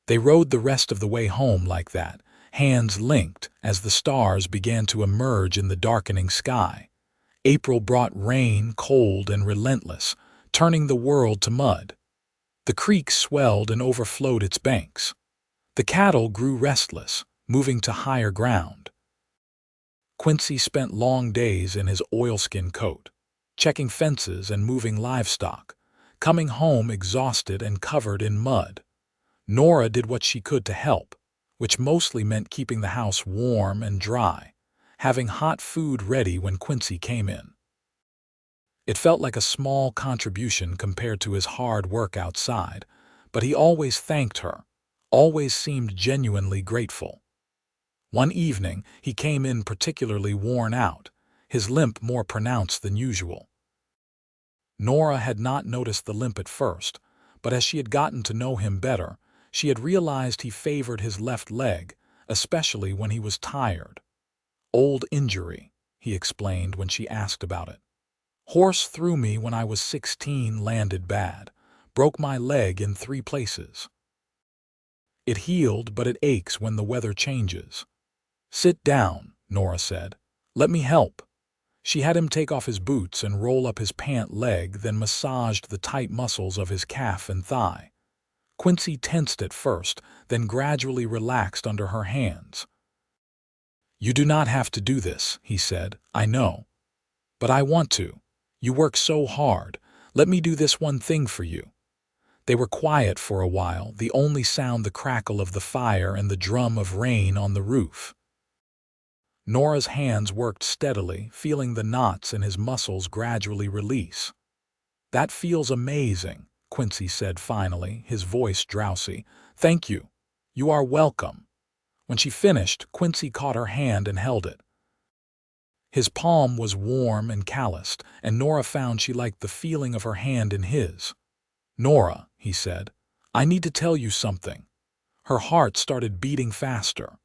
They rode the rest of the way home like that, hands linked, as the stars began to emerge in the darkening sky. April brought rain, cold and relentless, turning the world to mud. The creek swelled and overflowed its banks. The cattle grew restless, moving to higher ground. Quincy spent long days in his oilskin coat, checking fences and moving livestock, coming home exhausted and covered in mud. Nora did what she could to help, which mostly meant keeping the house warm and dry, having hot food ready when Quincy came in. It felt like a small contribution compared to his hard work outside, but he always thanked her, always seemed genuinely grateful. One evening, he came in particularly worn out, his limp more pronounced than usual. Nora had not noticed the limp at first, but as she had gotten to know him better, she had realized he favored his left leg, especially when he was tired. "Old injury," he explained when she asked about it. "Horse threw me when I was 16, landed bad. Broke my leg in 3 places. It healed, but it aches when the weather changes." "Sit down," Nora said. "Let me help." She had him take off his boots and roll up his pant leg, then massaged the tight muscles of his calf and thigh. Quincy tensed at first, then gradually relaxed under her hands. "You do not have to do this," he said. "I know. But I want to. You work so hard. Let me do this one thing for you." They were quiet for a while, the only sound the crackle of the fire and the drum of rain on the roof. Nora's hands worked steadily, feeling the knots in his muscles gradually release. "That feels amazing," Quincy said finally, his voice drowsy. "Thank you. You are welcome." When she finished, Quincy caught her hand and held it. His palm was warm and calloused, and Nora found she liked the feeling of her hand in his. "Nora," he said. "I need to tell you something." Her heart started beating faster.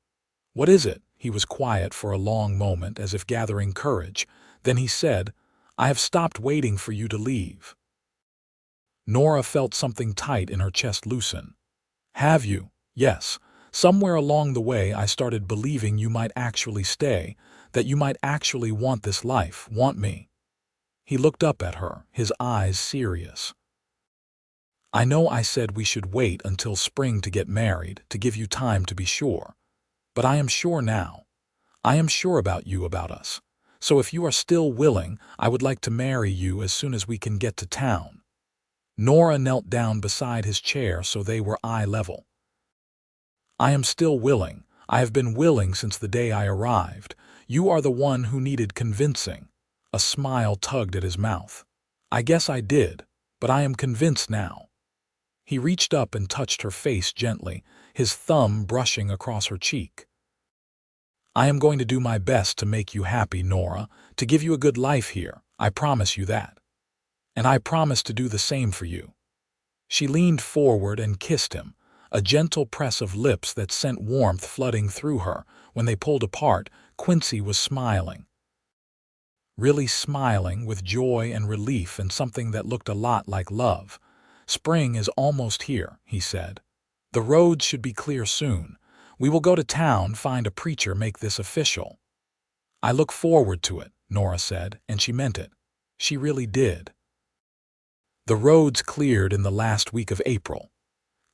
"What is it?" He was quiet for a long moment, as if gathering courage. Then he said, "I have stopped waiting for you to leave." Nora felt something tight in her chest loosen. "Have you?" "Yes. Somewhere along the way I started believing you might actually stay, that you might actually want this life, want me." He looked up at her, his eyes serious. "I know I said we should wait until spring to get married, to give you time to be sure. But I am sure now. I am sure about you, about us. So if you are still willing, I would like to marry you as soon as we can get to town." Nora knelt down beside his chair so they were eye level. "I am still willing. I have been willing since the day I arrived. You are the one who needed convincing." A smile tugged at his mouth. "I guess I did, but I am convinced now." He reached up and touched her face gently, his thumb brushing across her cheek. "I am going to do my best to make you happy, Nora, to give you a good life here. I promise you that. And I promise to do the same for you." She leaned forward and kissed him, a gentle press of lips that sent warmth flooding through her. When they pulled apart, Quincy was smiling. Really smiling, with joy and relief and something that looked a lot like love. "Spring is almost here," he said. "The roads should be clear soon. We will go to town, find a preacher, make this official." "I look forward to it," Nora said, and she meant it. She really did. The roads cleared in the last week of April.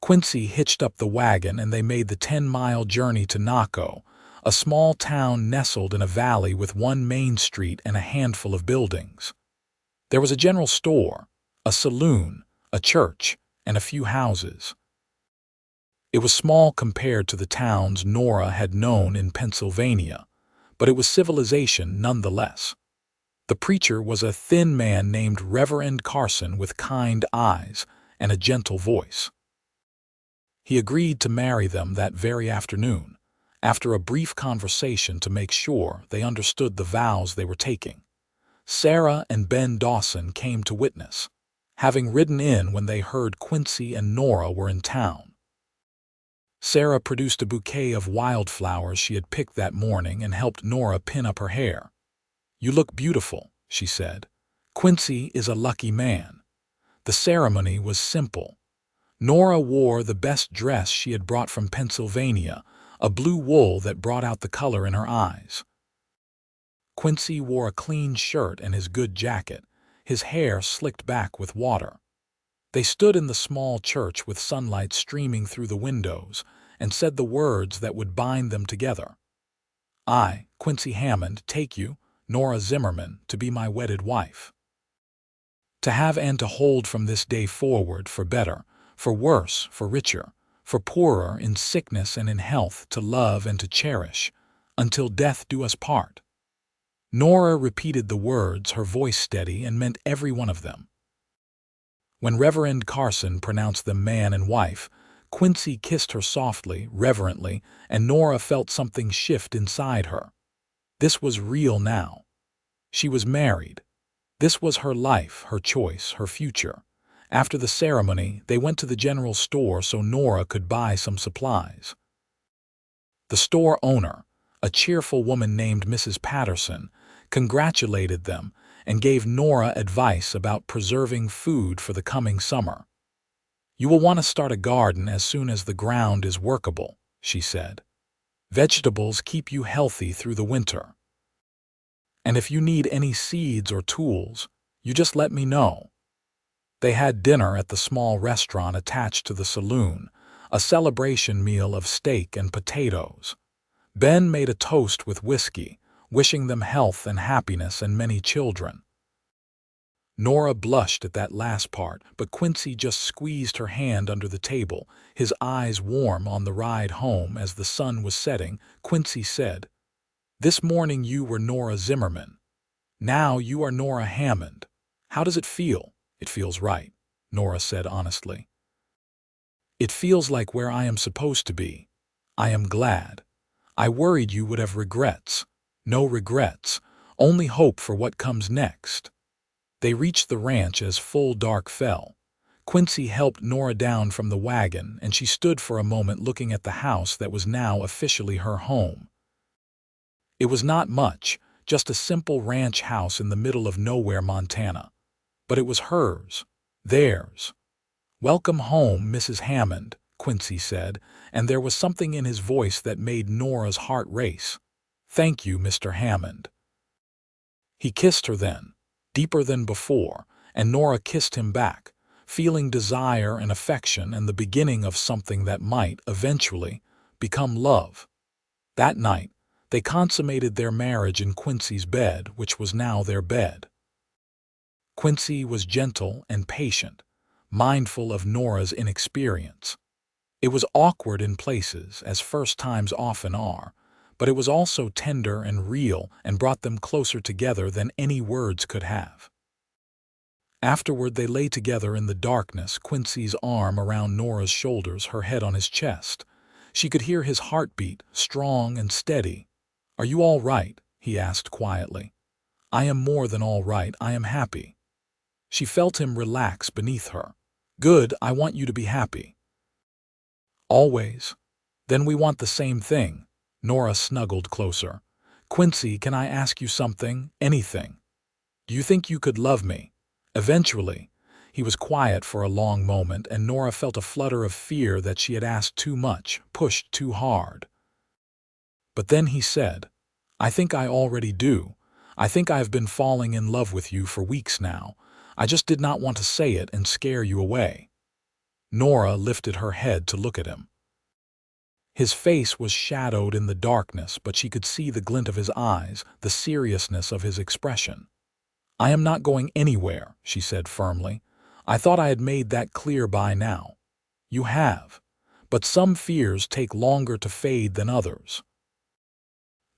Quincy hitched up the wagon and they made the 10-mile journey to Naco, a small town nestled in a valley with one main street and a handful of buildings. There was a general store, a saloon, a church, and a few houses. It was small compared to the towns Nora had known in Pennsylvania, but it was civilization nonetheless. The preacher was a thin man named Reverend Carson with kind eyes and a gentle voice. He agreed to marry them that very afternoon, after a brief conversation to make sure they understood the vows they were taking. Sarah and Ben Dawson came to witness, having ridden in when they heard Quincy and Nora were in town. Sarah produced a bouquet of wildflowers she had picked that morning and helped Nora pin up her hair. "You look beautiful," she said. "Quincy is a lucky man." The ceremony was simple. Nora wore the best dress she had brought from Pennsylvania, a blue wool that brought out the color in her eyes. Quincy wore a clean shirt and his good jacket, his hair slicked back with water. They stood in the small church with sunlight streaming through the windows and said the words that would bind them together. "I, Quincy Hammond, take you, Nora Zimmerman, to be my wedded wife. To have and to hold from this day forward, for better, for worse, for richer, for poorer, in sickness and in health, to love and to cherish, until death do us part." Nora repeated the words, her voice steady, and meant every one of them. When Reverend Carson pronounced them man and wife, Quincy kissed her softly, reverently, and Nora felt something shift inside her. This was real now. She was married. This was her life, her choice, her future. After the ceremony, they went to the general store so Nora could buy some supplies. The store owner, a cheerful woman named Mrs. Patterson, congratulated them and gave Nora advice about preserving food for the coming summer. "You will want to start a garden as soon as the ground is workable," she said. "Vegetables keep you healthy through the winter. And if you need any seeds or tools, you just let me know." They had dinner at the small restaurant attached to the saloon, a celebration meal of steak and potatoes. Ben made a toast with whiskey, wishing them health and happiness and many children. Nora blushed at that last part, but Quincy just squeezed her hand under the table, his eyes warm on the ride home as the sun was setting. Quincy said, "This morning you were Nora Zimmerman. Now you are Nora Hammond. How does it feel?" "It feels right," Nora said honestly. "It feels like where I am supposed to be. I am glad. I worried you would have regrets. No regrets, only hope for what comes next." They reached the ranch as full dark fell. Quincy helped Nora down from the wagon, and she stood for a moment looking at the house that was now officially her home. It was not much, just a simple ranch house in the middle of nowhere, Montana. But it was hers, theirs. "Welcome home, Mrs. Hammond," Quincy said, and there was something in his voice that made Nora's heart race. "Thank you, Mr. Hammond." He kissed her then, deeper than before, and Nora kissed him back, feeling desire and affection and the beginning of something that might, eventually, become love. That night, they consummated their marriage in Quincy's bed, which was now their bed. Quincy was gentle and patient, mindful of Nora's inexperience. It was awkward in places, as first times often are, but it was also tender and real and brought them closer together than any words could have. Afterward, they lay together in the darkness, Quincy's arm around Nora's shoulders, her head on his chest. She could hear his heartbeat, strong and steady. "Are you all right?" he asked quietly. "I am more than all right. I am happy." She felt him relax beneath her. "Good, I want you to be happy." "Always? Then we want the same thing." Nora snuggled closer. "Quincy, can I ask you something? Anything? Do you think you could love me? Eventually." He was quiet for a long moment, and Nora felt a flutter of fear that she had asked too much, pushed too hard. But then he said, "I think I already do. I think I have been falling in love with you for weeks now. I just did not want to say it and scare you away." Nora lifted her head to look at him. His face was shadowed in the darkness, but she could see the glint of his eyes, the seriousness of his expression. "I am not going anywhere," she said firmly. "I thought I had made that clear by now." "You have. But some fears take longer to fade than others."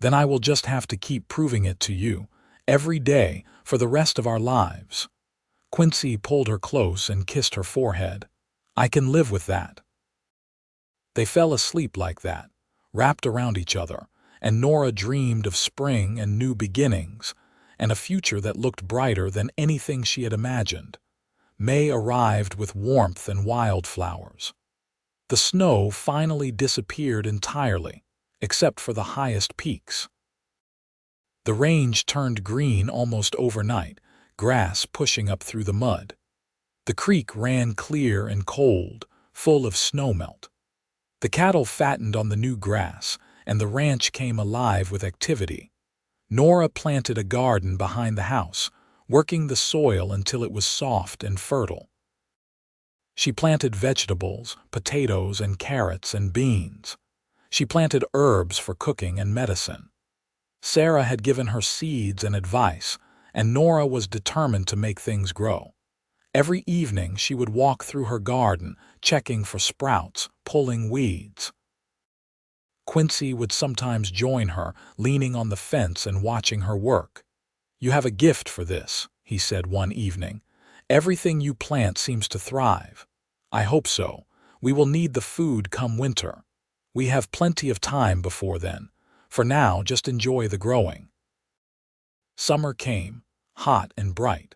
"Then I will just have to keep proving it to you, every day, for the rest of our lives." Quincy pulled her close and kissed her forehead. "I can live with that." They fell asleep like that, wrapped around each other, and Nora dreamed of spring and new beginnings, and a future that looked brighter than anything she had imagined. May arrived with warmth and wildflowers. The snow finally disappeared entirely, except for the highest peaks. The range turned green almost overnight, grass pushing up through the mud. The creek ran clear and cold, full of snowmelt. The cattle fattened on the new grass, and the ranch came alive with activity. Nora planted a garden behind the house, working the soil until it was soft and fertile. She planted vegetables, potatoes and carrots and beans. She planted herbs for cooking and medicine. Sarah had given her seeds and advice, and Nora was determined to make things grow. Every evening she would walk through her garden, checking for sprouts, pulling weeds. Quincy would sometimes join her, leaning on the fence and watching her work. "You have a gift for this," he said one evening. "Everything you plant seems to thrive." "I hope so. We will need the food come winter. We have plenty of time before then. For now, just enjoy the growing." Summer came, hot and bright.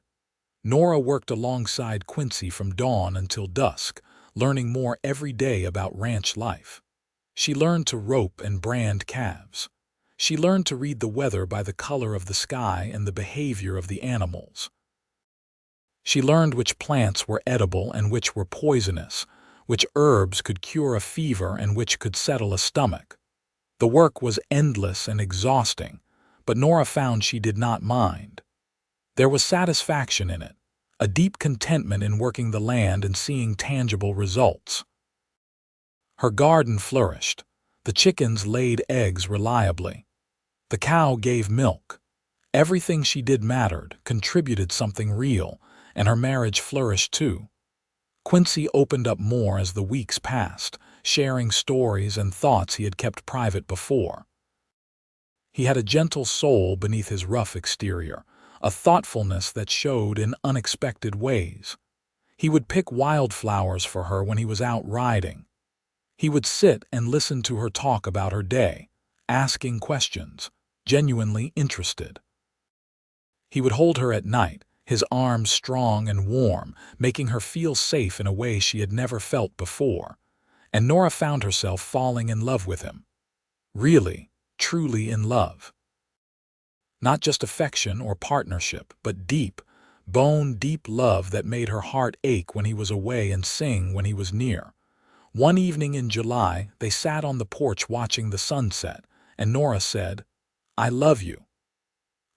Nora worked alongside Quincy from dawn until dusk, learning more every day about ranch life. She learned to rope and brand calves. She learned to read the weather by the color of the sky and the behavior of the animals. She learned which plants were edible and which were poisonous, which herbs could cure a fever and which could settle a stomach. The work was endless and exhausting, but Nora found she did not mind. There was satisfaction in it, a deep contentment in working the land and seeing tangible results. Her garden flourished. The chickens laid eggs reliably. The cow gave milk. Everything she did mattered, contributed something real, and her marriage flourished too. Quincy opened up more as the weeks passed, sharing stories and thoughts he had kept private before. He had a gentle soul beneath his rough exterior, a thoughtfulness that showed in unexpected ways. He would pick wildflowers for her when he was out riding. He would sit and listen to her talk about her day, asking questions, genuinely interested. He would hold her at night, his arms strong and warm, making her feel safe in a way she had never felt before. And Nora found herself falling in love with him. Really, truly in love. Not just affection or partnership, but deep, bone-deep love that made her heart ache when he was away and sing when he was near. One evening in July, they sat on the porch watching the sunset, and Nora said, "I love you."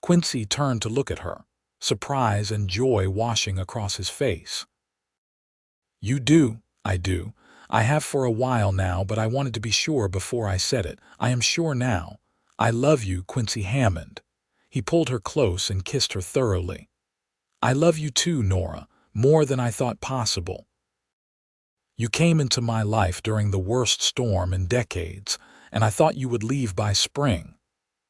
Quincy turned to look at her, surprise and joy washing across his face. "You do, I do. I have for a while now, but I wanted to be sure before I said it. I am sure now. I love you, Quincy Hammond." He pulled her close and kissed her thoroughly. "I love you too, Nora, more than I thought possible. You came into my life during the worst storm in decades, and I thought you would leave by spring.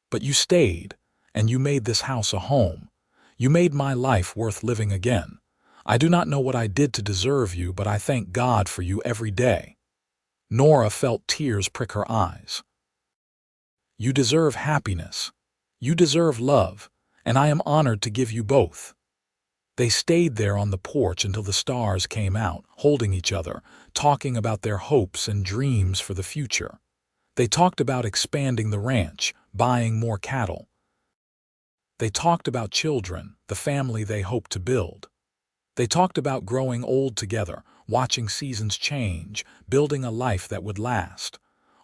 But you stayed, and you made this house a home. You made my life worth living again. I do not know what I did to deserve you, but I thank God for you every day." Nora felt tears prick her eyes. "You deserve happiness. You deserve love, and I am honored to give you both." They stayed there on the porch until the stars came out, holding each other, talking about their hopes and dreams for the future. They talked about expanding the ranch, buying more cattle. They talked about children, the family they hoped to build. They talked about growing old together, watching seasons change, building a life that would last.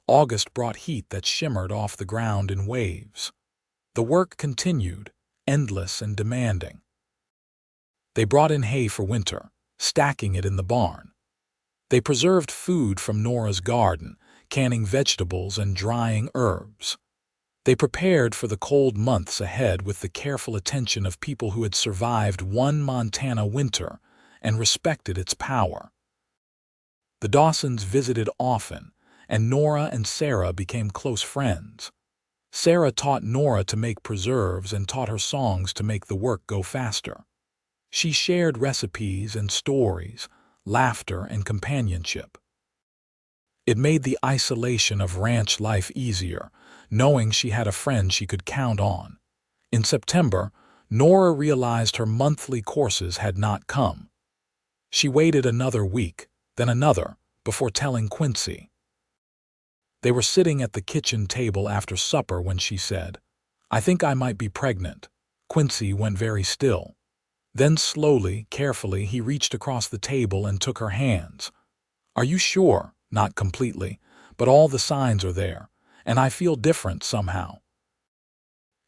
August brought heat that shimmered off the ground in waves. The work continued, endless and demanding. They brought in hay for winter, stacking it in the barn. They preserved food from Nora's garden, canning vegetables and drying herbs. They prepared for the cold months ahead with the careful attention of people who had survived one Montana winter and respected its power. The Dawsons visited often, and Nora and Sarah became close friends. Sarah taught Nora to make preserves and taught her songs to make the work go faster. She shared recipes and stories, laughter and companionship. It made the isolation of ranch life easier, knowing she had a friend she could count on. In September, Nora realized her monthly courses had not come. She waited another week, then another, before telling Quincy. They were sitting at the kitchen table after supper when she said, "I think I might be pregnant." Quincy went very still. Then slowly, carefully, he reached across the table and took her hands. "Are you sure?" "Not completely, but all the signs are there, and I feel different somehow."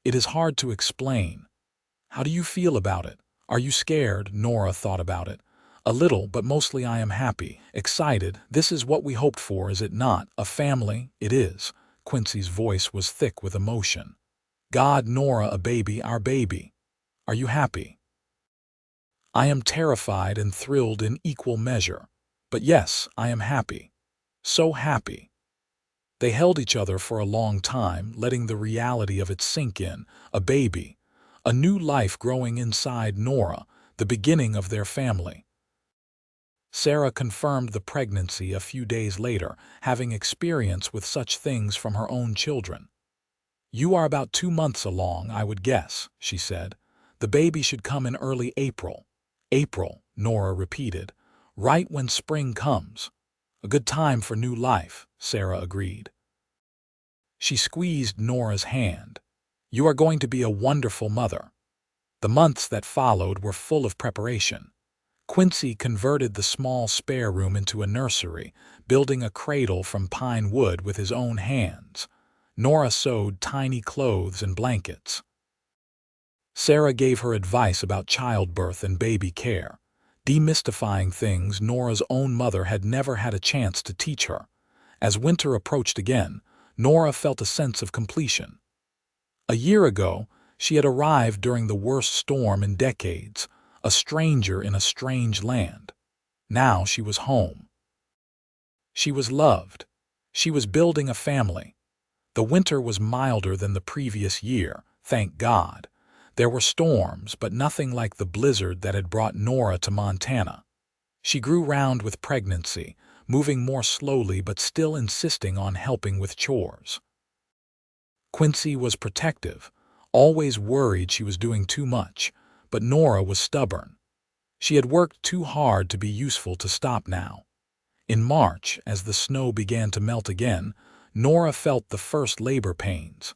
"It is hard to explain. How do you feel about it? Are you scared?" Nora thought about it. "A little, but mostly I am happy, excited. This is what we hoped for, is it not? A family." "It is." Quincy's voice was thick with emotion. "God, Nora, a baby, our baby. Are you happy?" "I am terrified and thrilled in equal measure. But yes, I am happy. So happy." They held each other for a long time, letting the reality of it sink in. A baby. A new life growing inside Nora, the beginning of their family. Sarah confirmed the pregnancy a few days later, having experience with such things from her own children. "You are about 2 months along, I would guess," she said. "The baby should come in early April." "April," Nora repeated. "Right when spring comes." "A good time for new life," Sarah agreed. She squeezed Nora's hand. "You are going to be a wonderful mother." The months that followed were full of preparation. Quincy converted the small spare room into a nursery, building a cradle from pine wood with his own hands. Nora sewed tiny clothes and blankets. Sarah gave her advice about childbirth and baby care, demystifying things Nora's own mother had never had a chance to teach her. As winter approached again, Nora felt a sense of completion. A year ago, she had arrived during the worst storm in decades, a stranger in a strange land. Now she was home. She was loved. She was building a family. The winter was milder than the previous year, thank God. There were storms, but nothing like the blizzard that had brought Nora to Montana. She grew round with pregnancy, moving more slowly but still insisting on helping with chores. Quincy was protective, always worried she was doing too much, But Nora was stubborn. She had worked too hard to be useful to stop now. In March, as the snow began to melt again, Nora felt the first labor pains.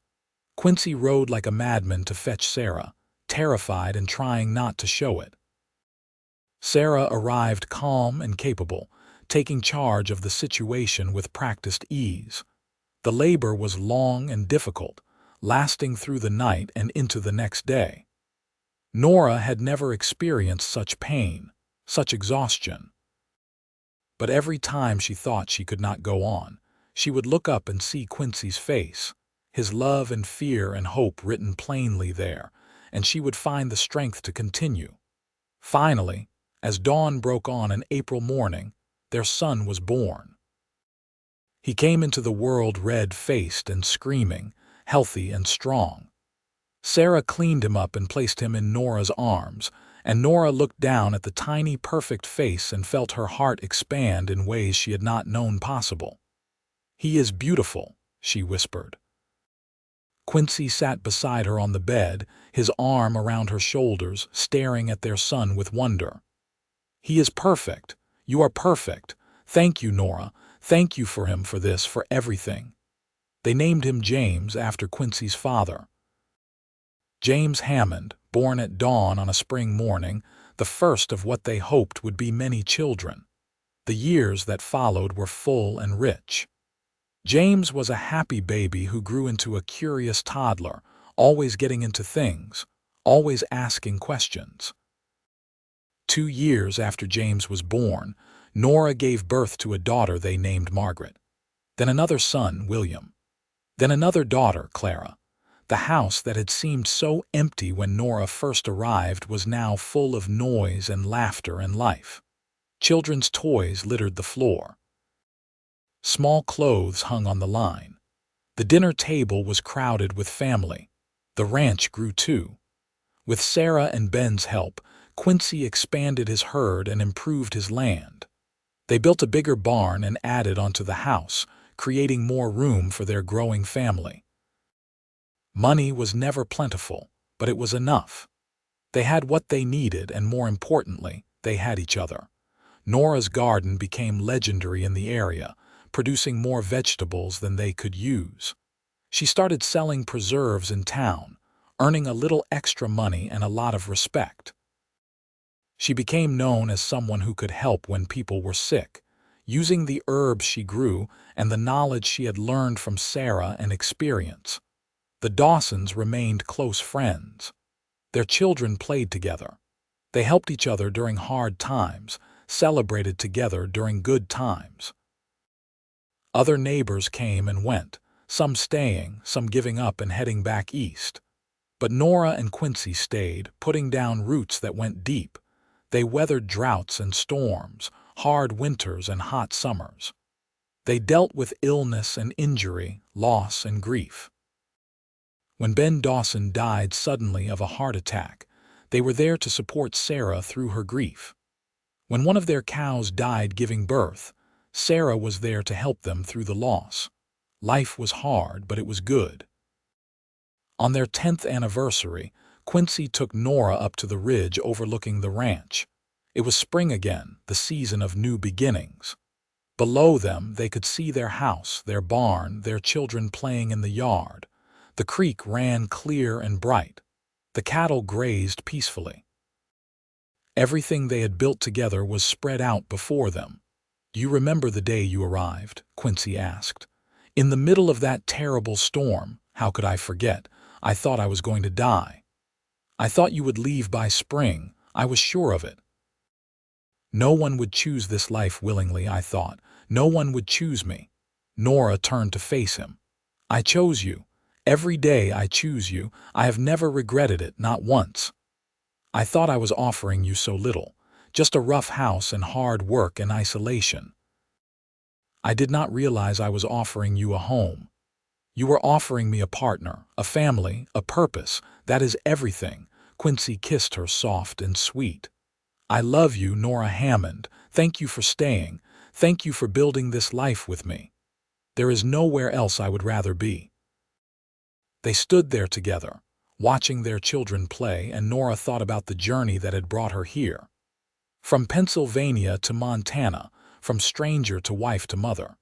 Quincy rode like a madman to fetch Sarah, terrified and trying not to show it. Sarah arrived calm and capable, taking charge of the situation with practiced ease. The labor was long and difficult, lasting through the night and into the next day. Nora had never experienced such pain, such exhaustion. But every time she thought she could not go on, she would look up and see Quincy's face, his love and fear and hope written plainly there, and she would find the strength to continue. Finally, as dawn broke on an April morning, their son was born. He came into the world red-faced and screaming, healthy and strong. Sarah cleaned him up and placed him in Nora's arms, and Nora looked down at the tiny, perfect face and felt her heart expand in ways she had not known possible. "He is beautiful," she whispered. Quincy sat beside her on the bed, his arm around her shoulders, staring at their son with wonder. "He is perfect. You are perfect. Thank you, Nora. Thank you for him, for this, for everything." They named him James after Quincy's father. James Hammond, born at dawn on a spring morning, the first of what they hoped would be many children. The years that followed were full and rich. James was a happy baby who grew into a curious toddler, always getting into things, always asking questions. 2 years after James was born, Nora gave birth to a daughter they named Margaret. Then another son, William. Then another daughter, Clara. The house that had seemed so empty when Nora first arrived was now full of noise and laughter and life. Children's toys littered the floor. Small clothes hung on the line. The dinner table was crowded with family. The ranch grew too. With Sarah and Ben's help, Quincy expanded his herd and improved his land. They built a bigger barn and added onto the house, creating more room for their growing family. Money was never plentiful, but it was enough. They had what they needed, and more importantly, they had each other. Nora's garden became legendary in the area, producing more vegetables than they could use. She started selling preserves in town, earning a little extra money and a lot of respect. She became known as someone who could help when people were sick, using the herbs she grew and the knowledge she had learned from Sarah and experience. The Dawsons remained close friends. Their children played together. They helped each other during hard times, celebrated together during good times. Other neighbors came and went, some staying, some giving up and heading back east. But Nora and Quincy stayed, putting down roots that went deep. They weathered droughts and storms, hard winters and hot summers. They dealt with illness and injury, loss and grief. When Ben Dawson died suddenly of a heart attack, they were there to support Sarah through her grief. When one of their cows died giving birth, Sarah was there to help them through the loss. Life was hard, but it was good. On their 10th anniversary, Quincy took Nora up to the ridge overlooking the ranch. It was spring again, the season of new beginnings. Below them, they could see their house, their barn, their children playing in the yard. The creek ran clear and bright. The cattle grazed peacefully. Everything they had built together was spread out before them. "Do you remember the day you arrived?" Quincy asked. "In the middle of that terrible storm. How could I forget? I thought I was going to die. I thought you would leave by spring. I was sure of it. No one would choose this life willingly, I thought. No one would choose me." Nora turned to face him. "I chose you. Every day I choose you. I have never regretted it, not once. I thought I was offering you so little, just a rough house and hard work and isolation. I did not realize I was offering you a home. You were offering me a partner, a family, a purpose. That is everything." Quincy kissed her soft and sweet. "I love you, Nora Hammond. Thank you for staying. Thank you for building this life with me. There is nowhere else I would rather be." They stood there together, watching their children play, and Nora thought about the journey that had brought her here. From Pennsylvania to Montana, from stranger to wife to mother,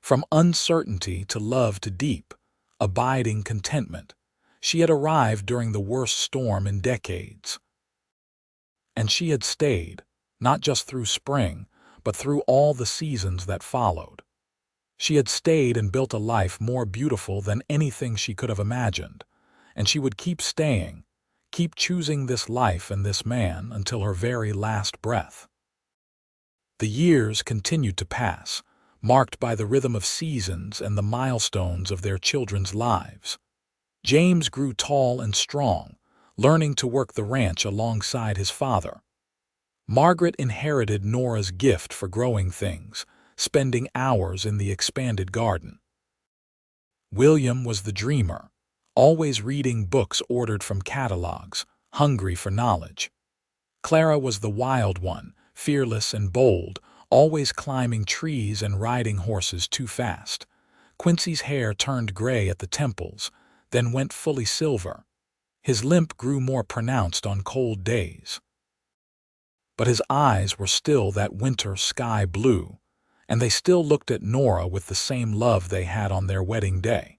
from uncertainty to love to deep, abiding contentment, she had arrived during the worst storm in decades. And she had stayed, not just through spring, but through all the seasons that followed. She had stayed and built a life more beautiful than anything she could have imagined, and she would keep staying, keep choosing this life and this man until her very last breath. The years continued to pass, marked by the rhythm of seasons and the milestones of their children's lives. James grew tall and strong, learning to work the ranch alongside his father. Margaret inherited Nora's gift for growing things, spending hours in the expanded garden. William was the dreamer, always reading books ordered from catalogs, hungry for knowledge. Clara was the wild one, fearless and bold, always climbing trees and riding horses too fast. Quincy's hair turned gray at the temples, then went fully silver. His limp grew more pronounced on cold days. But his eyes were still that winter sky blue, and they still looked at Nora with the same love they had on their wedding day.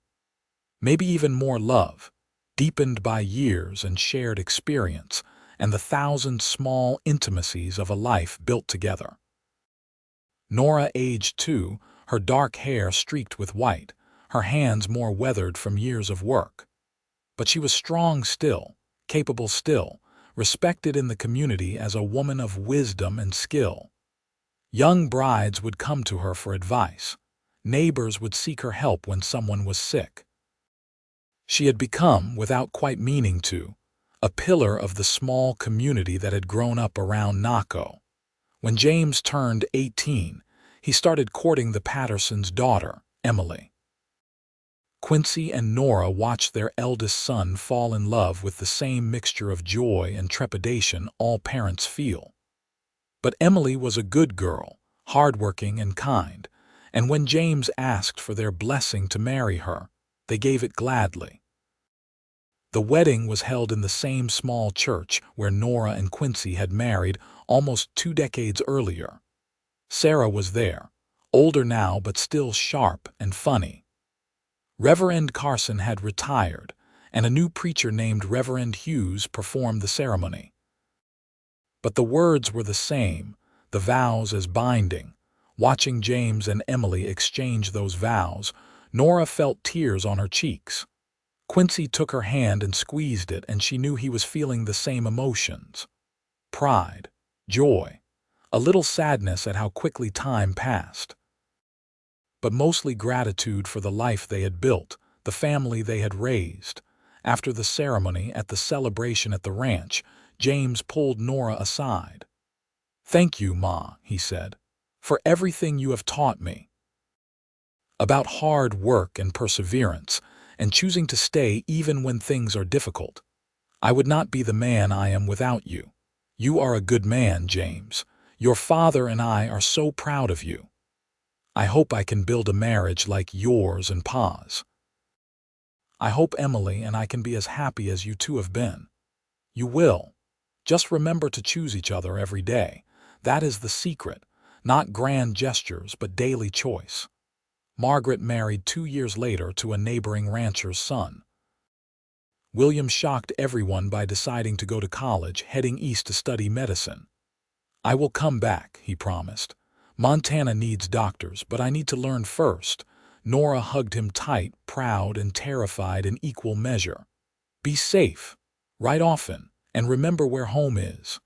Maybe even more love, deepened by years and shared experience, and the thousand small intimacies of a life built together. Nora aged too, her dark hair streaked with white, her hands more weathered from years of work. But she was strong still, capable still, respected in the community as a woman of wisdom and skill. Young brides would come to her for advice. Neighbors would seek her help when someone was sick. She had become, without quite meaning to, a pillar of the small community that had grown up around Naco. When James turned 18, he started courting the Pattersons' daughter, Emily. Quincy and Nora watched their eldest son fall in love with the same mixture of joy and trepidation all parents feel. But Emily was a good girl, hardworking and kind, and when James asked for their blessing to marry her, they gave it gladly. The wedding was held in the same small church where Nora and Quincy had married almost 2 decades earlier. Sarah was there, older now but still sharp and funny. Reverend Carson had retired, and a new preacher named Reverend Hughes performed the ceremony. But the words were the same, the vows as binding. Watching James and Emily exchange those vows, Nora felt tears on her cheeks. Quincy took her hand and squeezed it, and she knew he was feeling the same emotions. Pride, joy, a little sadness at how quickly time passed. But mostly gratitude for the life they had built, the family they had raised. After the ceremony, at the celebration at the ranch, James pulled Nora aside. "Thank you, Ma," he said, "for everything you have taught me about hard work and perseverance, and choosing to stay even when things are difficult. I would not be the man I am without you. You are a good man, James. Your father and I are so proud of you. I hope I can build a marriage like yours and Pa's. I hope Emily and I can be as happy as you two have been. You will. Just remember to choose each other every day. That is the secret, not grand gestures but daily choice." Margaret married 2 years later to a neighboring rancher's son. William shocked everyone by deciding to go to college, heading east to study medicine. "I will come back," he promised. "Montana needs doctors, but I need to learn first." Nora hugged him tight, proud and terrified in equal measure. "Be safe. Write often, and remember where home is."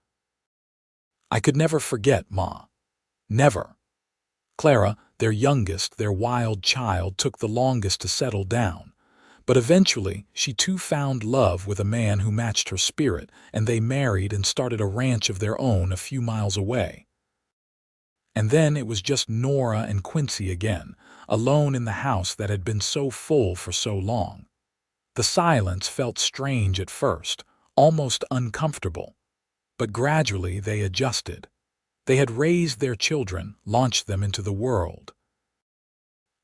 "I could never forget, Ma. Never." Clara, their youngest, their wild child, took the longest to settle down. But eventually, she too found love with a man who matched her spirit, and they married and started a ranch of their own a few miles away. And then it was just Nora and Quincy again, alone in the house that had been so full for so long. The silence felt strange at first, almost uncomfortable. But gradually they adjusted. They had raised their children, launched them into the world.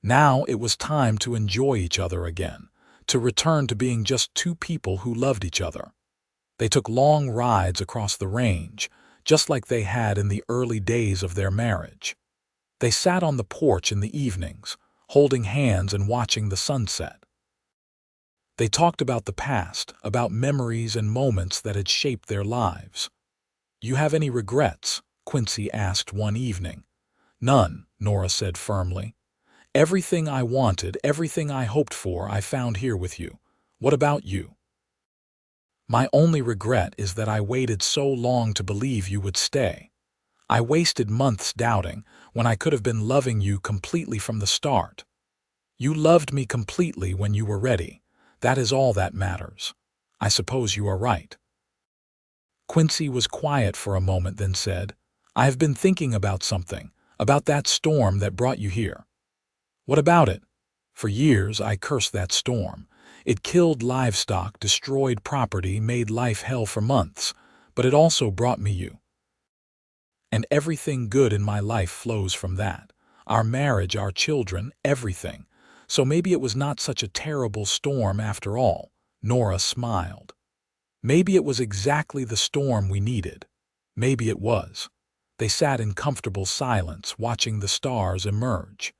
Now it was time to enjoy each other again, to return to being just two people who loved each other. They took long rides across the range, just like they had in the early days of their marriage. They sat on the porch in the evenings, holding hands and watching the sunset. They talked about the past, about memories and moments that had shaped their lives. "You have any regrets?" Quincy asked one evening. "None," Nora said firmly. "Everything I wanted, everything I hoped for, I found here with you. What about you?" "My only regret is that I waited so long to believe you would stay. I wasted months doubting, when I could have been loving you completely from the start. You loved me completely when you were ready. That is all that matters. I suppose you are right." Quincy was quiet for a moment, then said, "I have been thinking about something, about that storm that brought you here." "What about it?" "For years I cursed that storm. It killed livestock, destroyed property, made life hell for months, but it also brought me you. And everything good in my life flows from that. Our marriage, our children, everything. So maybe it was not such a terrible storm after all." Nora smiled. "Maybe it was exactly the storm we needed. Maybe it was." They sat in comfortable silence, watching the stars emerge.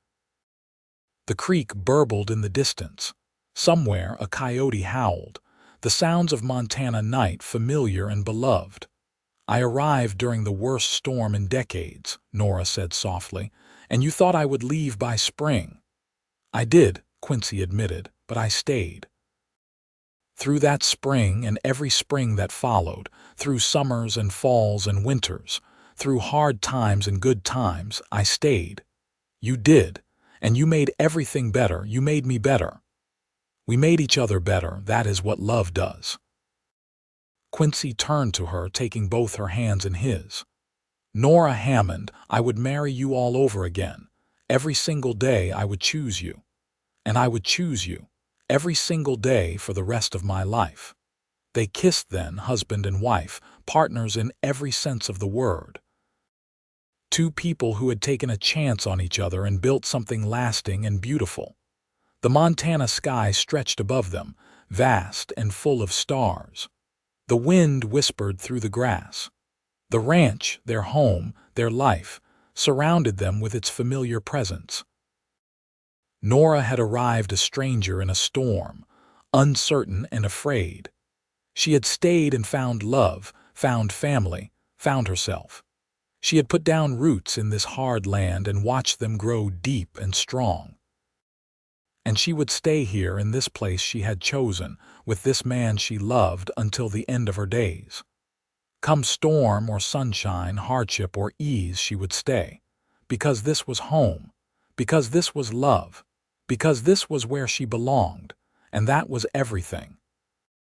The creek burbled in the distance. Somewhere a coyote howled, the sounds of Montana night familiar and beloved. "I arrived during the worst storm in decades," Nora said softly, "and you thought I would leave by spring." "I did," Quincy admitted, "but I stayed." Through that spring and every spring that followed, through summers and falls and winters, through hard times and good times, I stayed. You did, and you made everything better. You made me better. We made each other better. That is what love does." Quincy turned to her, taking both her hands in his. "Nora Hammond, I would marry you all over again. Every single day I would choose you. And I would choose you, every single day for the rest of my life." They kissed then, husband and wife, partners in every sense of the word. Two people who had taken a chance on each other and built something lasting and beautiful. The Montana sky stretched above them, vast and full of stars. The wind whispered through the grass. The ranch, their home, their life, surrounded them with its familiar presence. Nora had arrived a stranger in a storm, uncertain and afraid. She had stayed and found love, found family, found herself. She had put down roots in this hard land and watched them grow deep and strong. And she would stay here in this place she had chosen, with this man she loved until the end of her days. Come storm or sunshine, hardship or ease, she would stay. Because this was home. Because this was love. Because this was where she belonged. And that was everything.